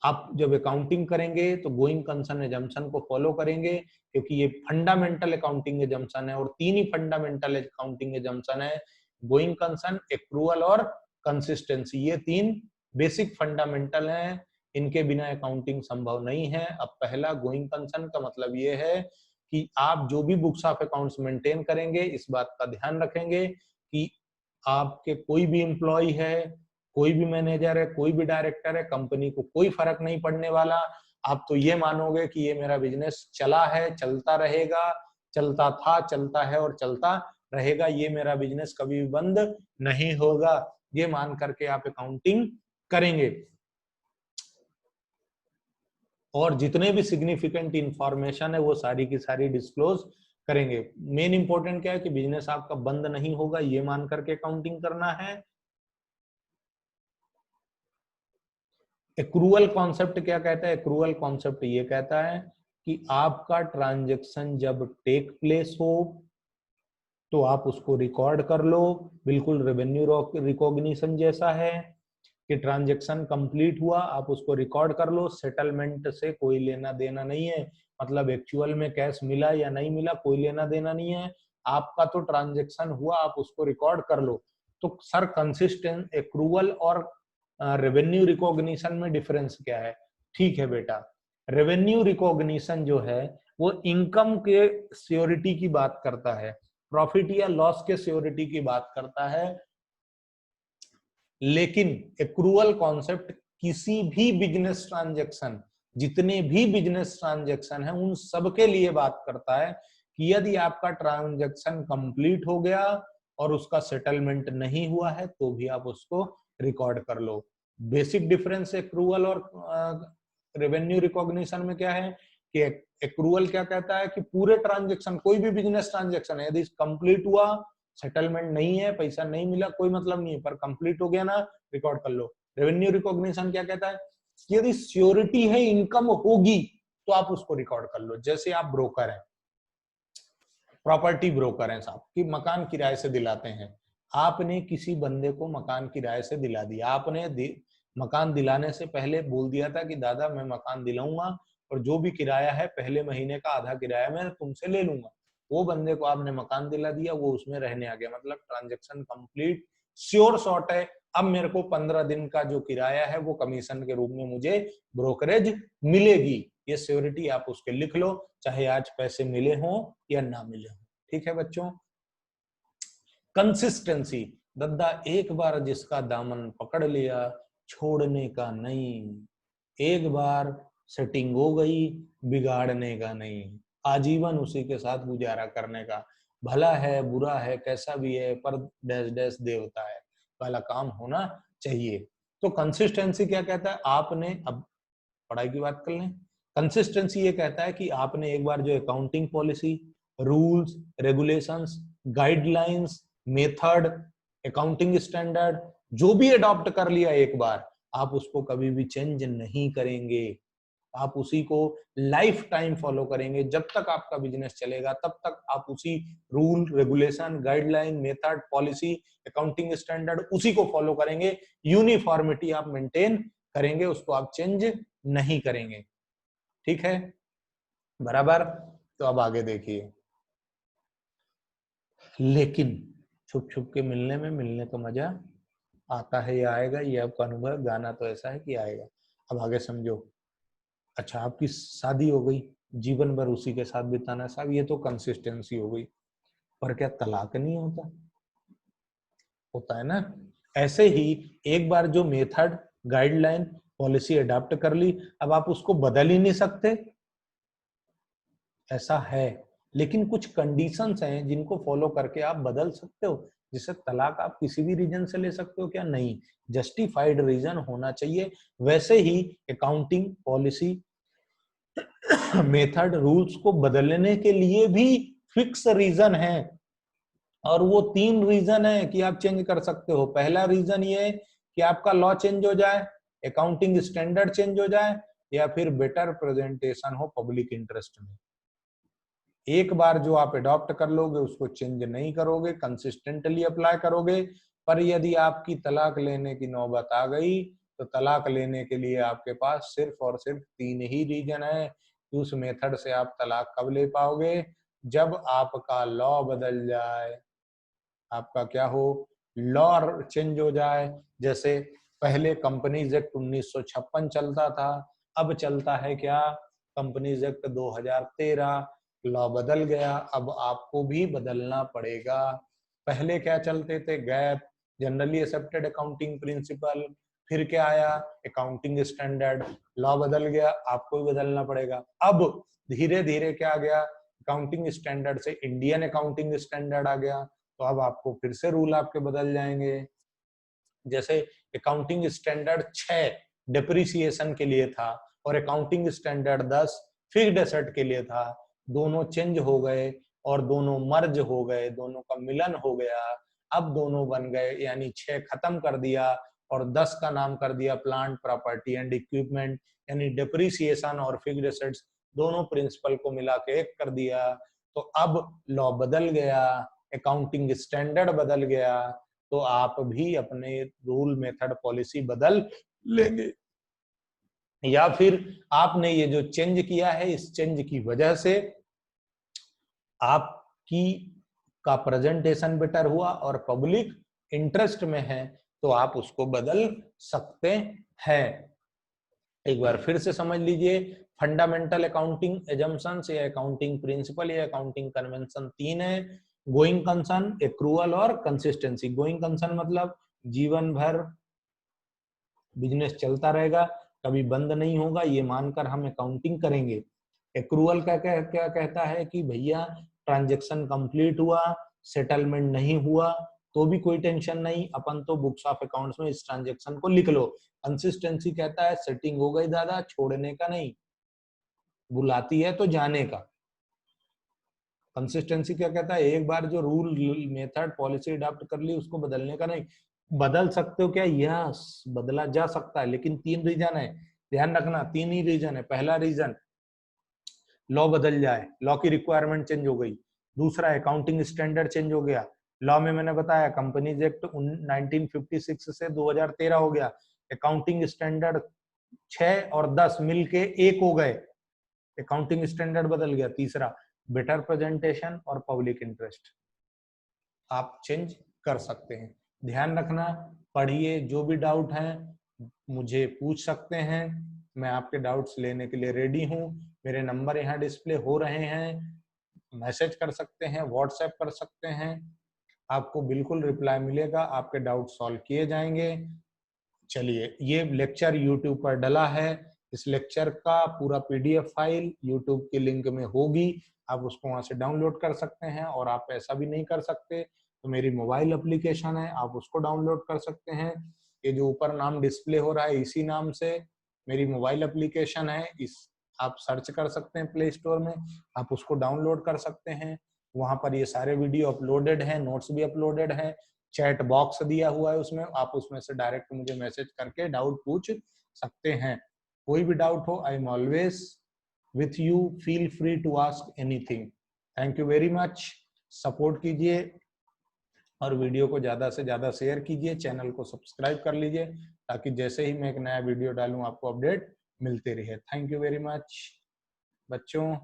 आप जब अकाउंटिंग करेंगे तो गोइंग कंसर्न एजम्पशन को फॉलो करेंगे, क्योंकि ये फंडामेंटल अकाउंटिंग एजम्पशन है, और 3 ही फंडामेंटल अकाउंटिंग एजम्पशन है, गोइंग कंसर्न, एक्रूवल और कंसिस्टेंसी। ये 3 बेसिक फंडामेंटल हैं, इनके बिना अकाउंटिंग संभव नहीं है। अब पहला गोइंग कंसर्न का मतलब ये है कि आप जो भी बुक्स ऑफ अकाउंट्स मेंटेन करेंगे, इस बात का ध्यान रखेंगे कि आपके कोई भी एम्प्लॉय है, कोई भी मैनेजर है, कोई भी डायरेक्टर है, कंपनी को कोई फर्क नहीं पड़ने वाला। आप तो ये मानोगे कि ये मेरा बिजनेस चला है, चलता रहेगा, चलता था, चलता है और चलता रहेगा, ये मेरा बिजनेस कभी भी बंद नहीं होगा, ये मान करके आप अकाउंटिंग करेंगे। और जितने भी सिग्निफिकेंट इंफॉर्मेशन है वो सारी की सारी डिस्क्लोज करेंगे। मेन इंपॉर्टेंट क्या है कि बिजनेस आपका बंद नहीं होगा, ये मान करके अकाउंटिंग करना है। एक्रूअल कॉन्सेप्ट क्या कहता है? एक्रूअल कॉन्सेप्ट ये कहता है कि आपका ट्रांजैक्शन जब टेक प्लेस हो तो आप उसको रिकॉर्ड कर लो, बिल्कुल रेवेन्यू रिकॉग्निशन जैसा है कि ट्रांजैक्शन कंप्लीट हुआ, आप उसको रिकॉर्ड कर लो, सेटलमेंट से कोई लेना देना नहीं है, मतलब एक्चुअल में कैश मिला या नहीं मिला कोई लेना देना नहीं है, आपका तो ट्रांजैक्शन हुआ, आप उसको रिकॉर्ड कर लो। तो सर कंसिस्टेंट एक्रूवल और रेवेन्यू रिकॉग्निशन में डिफरेंस क्या है? ठीक है बेटा, रेवेन्यू रिकॉग्निशन जो है वो इनकम के श्योरिटी की बात करता है, प्रॉफिट या लॉस के श्योरिटी की बात करता है, लेकिन एक्रूअल कॉन्सेप्ट किसी भी बिजनेस ट्रांजैक्शन, जितने भी बिजनेस ट्रांजैक्शन है उन सब के लिए बात करता है कि यदि आपका ट्रांजैक्शन कंप्लीट हो गया और उसका सेटलमेंट नहीं हुआ है तो भी आप उसको रिकॉर्ड कर लो। बेसिक डिफरेंस एक्रूअल और रेवेन्यू रिकॉग्निशन में क्या है कि एक्रूअल क्या कहता है कि पूरे ट्रांजैक्शन, कोई भी बिजनेस ट्रांजैक्शन है यदि कंप्लीट हुआ, सेटलमेंट नहीं है, पैसा नहीं मिला, कोई मतलब नहीं है, पर कंप्लीट हो गया ना, रिकॉर्ड कर लो। रेवेन्यू रिकॉग्निशन क्या कहता है? यदि श्योरिटी है इनकम होगी तो आप उसको रिकॉर्ड कर लो। जैसे आप ब्रोकर हैं, प्रॉपर्टी ब्रोकर हैं साहब, कि मकान किराए से दिलाते हैं, आपने किसी बंदे को मकान किराए से दिला दिया, आपने मकान दिलाने से पहले बोल दिया था कि दादा मैं मकान दिलाऊंगा और जो भी किराया है पहले महीने का आधा किराया मैं तुमसे ले लूंगा। वो बंदे को आपने मकान दिला दिया, वो उसमें रहने आ गया, मतलब ट्रांजेक्शन कंप्लीट, श्योर शॉर्ट है। अब मेरे को 15 दिन का जो किराया है वो कमीशन के रूप में मुझे ब्रोकरेज मिलेगी, ये श्योरिटी आप उसके लिख लो, चाहे आज पैसे मिले हों या ना मिले हों। ठीक है बच्चों। कंसिस्टेंसी, दद्दा एक बार जिसका दामन पकड़ लिया छोड़ने का नहीं, एक बार सेटिंग हो गई बिगाड़ने का नहीं, आजीवन उसी के साथ गुजारा करने का, भला है बुरा है कैसा भी है पर डैश डैश देवता है वाला काम होना चाहिए। तो कंसिस्टेंसी क्या कहता है? आपने, अब पढ़ाई की बात कर लें, कंसिस्टेंसी ये कहता है कि आपने एक बार जो accounting policy, rules, regulations, guidelines, method, accounting standard जो भी अडॉप्ट कर लिया एक बार, आप उसको कभी भी चेंज नहीं करेंगे, आप उसी को लाइफ टाइम फॉलो करेंगे। जब तक आपका बिजनेस चलेगा तब तक आप उसी rule, regulation, guideline, method, policy, accounting standard उसी को फॉलो करेंगे, यूनिफॉर्मिटी आप मेंटेन करेंगे, उसको आप चेंज नहीं करेंगे। ठीक है बराबर। तो अब आगे देखिए, लेकिन छुप छुप के मिलने में, मिलने का मजा आता है या आएगा, ये आपका अनुभव, गाना तो ऐसा है कि आएगा। अब आगे समझो। अच्छा आपकी शादी हो गई, जीवन भर उसी के साथ बिताना साहब, ये तो कंसिस्टेंसी हो गई, पर क्या तलाक नहीं होता? होता है ना। ऐसे ही एक बार जो मेथड, गाइडलाइन, पॉलिसी अडॉप्ट कर ली, अब आप उसको बदल ही नहीं सकते, ऐसा है। लेकिन कुछ कंडीशंस हैं जिनको फॉलो करके आप बदल सकते हो। जिससे तलाक आप किसी भी रीजन से ले सकते हो क्या? नहीं, जस्टिफाइड रीजन होना चाहिए। वैसे ही अकाउंटिंग पॉलिसी, मेथड, रूल्स को बदलने के लिए भी फिक्स रीजन है, और वो 3 रीजन है कि आप चेंज कर सकते हो। पहला रीजन ये है कि आपका लॉ चेंज हो जाए, अकाउंटिंग स्टैंडर्ड चेंज हो जाए, या फिर बेटर प्रेजेंटेशन हो पब्लिक इंटरेस्ट में। एक बार जो आप अडॉप्ट कर लोगे उसको चेंज नहीं करोगे, कंसिस्टेंटली अप्लाई करोगे। पर यदि आपकी तलाक लेने की नौबत आ गई तो तलाक लेने के लिए आपके पास सिर्फ और सिर्फ 3 ही रीजन है। उस मेथड से आप तलाक कब ले पाओगे? जब आपका लॉ बदल जाए, आपका क्या हो, लॉ चेंज हो जाए। जैसे पहले कंपनीज एक्ट 1956 चलता था, अब चलता है क्या, कंपनीज एक्ट 2013। लॉ बदल गया, अब आपको भी बदलना पड़ेगा। पहले क्या चलते थे, gap, generally accepted accounting principle, फिर क्या आया, अकाउंटिंग स्टैंडर्ड। लॉ बदल गया, आपको भी बदलना पड़ेगा। अब धीरे धीरे क्या आ गया, अकाउंटिंग स्टैंडर्ड से इंडियन अकाउंटिंग स्टैंडर्ड आ गया, तो अब आपको फिर से रूल आपके बदल जाएंगे। जैसे अकाउंटिंग स्टैंडर्ड 6 डिप्रिसिएशन के लिए था और अकाउंटिंग स्टैंडर्ड 10 फिक्स्ड एसेट के लिए था, दोनों चेंज हो गए और दोनों मर्ज हो गए, दोनों का मिलन हो गया। अब दोनों बन गए, यानी 6 खत्म कर दिया और 10 का नाम कर दिया प्लांट प्रॉपर्टी एंड इक्विपमेंट, यानी डिप्रिसिएशन और फिक्स्ड एसेट्स दोनों प्रिंसिपल को मिला के एक कर दिया। तो अब लॉ बदल गया, अकाउंटिंग स्टैंडर्ड बदल गया, तो आप भी अपने रूल मेथड पॉलिसी बदल लेंगे। या फिर आपने ये जो चेंज किया है, इस चेंज की वजह से आपकी का प्रेजेंटेशन बेटर हुआ और पब्लिक इंटरेस्ट में है, तो आप उसको बदल सकते हैं। एक बार फिर से समझ लीजिए, फंडामेंटल अकाउंटिंग एजम्पशंस या अकाउंटिंग प्रिंसिपल या अकाउंटिंग कन्वेंशन तीन है। गोइंग कंसर्न, एक्रूअल और कंसिस्टेंसी। गोइंग कंसर्न मतलब जीवन भर बिजनेस चलता रहेगा, कभी बंद नहीं होगा, ये मानकर हम अकाउंटिंग करेंगे। एक्रूअल का क्या क्या कहता है कि भैया ट्रांजैक्शन कंप्लीट हुआ, सेटलमेंट नहीं हुआ तो भी कोई टेंशन नहीं, अपन तो बुक्स ऑफ अकाउंट्स में इस ट्रांजैक्शन को लिख लो। कंसिस्टेंसी कहता है सेटिंग हो गई दादा, छोड़ने का नहीं, बुलाती है तो जाने का। कंसिस्टेंसी क्या कहता है, एक बार जो रूल मेथड पॉलिसी अडॉप्ट कर ली उसको बदलने का नहीं। बदल सकते हो क्या? यस, बदला जा सकता है, लेकिन 3 रीजन है, ध्यान रखना 3 ही रीजन है। पहला रीजन, लॉ बदल जाए, लॉ की रिक्वायरमेंट चेंज हो गई। दूसरा, अकाउंटिंग स्टैंडर्ड चेंज हो गया। लॉ में मैंने बताया कंपनीज एक्ट 1956 से 2013 हो गया। अकाउंटिंग स्टैंडर्ड 6 और 10 मिलके 1 हो गए, अकाउंटिंग स्टैंडर्ड बदल गया। तीसरा, बेटर प्रेजेंटेशन और पब्लिक इंटरेस्ट, आप चेंज कर सकते हैं। ध्यान रखना, पढ़िए, जो भी डाउट है मुझे पूछ सकते हैं, मैं आपके डाउट्स लेने के लिए रेडी हूँ। मेरे नंबर यहाँ डिस्प्ले हो रहे हैं, मैसेज कर सकते हैं, व्हाट्सएप कर सकते हैं, आपको बिल्कुल रिप्लाई मिलेगा, आपके डाउट सॉल्व किए जाएंगे। चलिए, ये लेक्चर यूट्यूब पर डला है, इस लेक्चर का पूरा पीडीएफ फाइल यूट्यूब के लिंक में होगी, आप उसको वहां से डाउनलोड कर सकते हैं। और आप ऐसा भी नहीं कर सकते तो मेरी मोबाइल एप्लीकेशन है, आप उसको डाउनलोड कर सकते हैं। ये जो ऊपर नाम डिस्प्ले हो रहा है, इसी नाम से मेरी मोबाइल एप्लीकेशन है, इस आप सर्च कर सकते हैं प्ले स्टोर में, आप उसको डाउनलोड कर सकते हैं। वहां पर ये सारे वीडियो अपलोडेड हैं, नोट्स भी अपलोडेड हैं, चैट बॉक्स दिया हुआ है उसमें, आप उसमें से डायरेक्ट मुझे मैसेज करके डाउट पूछ सकते हैं। कोई भी डाउट हो, I am always with you, feel free to ask anything. Thank you very much, support कीजिए और वीडियो को ज्यादा से ज्यादा शेयर कीजिए, चैनल को सब्सक्राइब कर लीजिए ताकि जैसे ही मैं एक नया वीडियो डालूं आपको अपडेट मिलते रहे। थैंक यू वेरी मच बच्चों।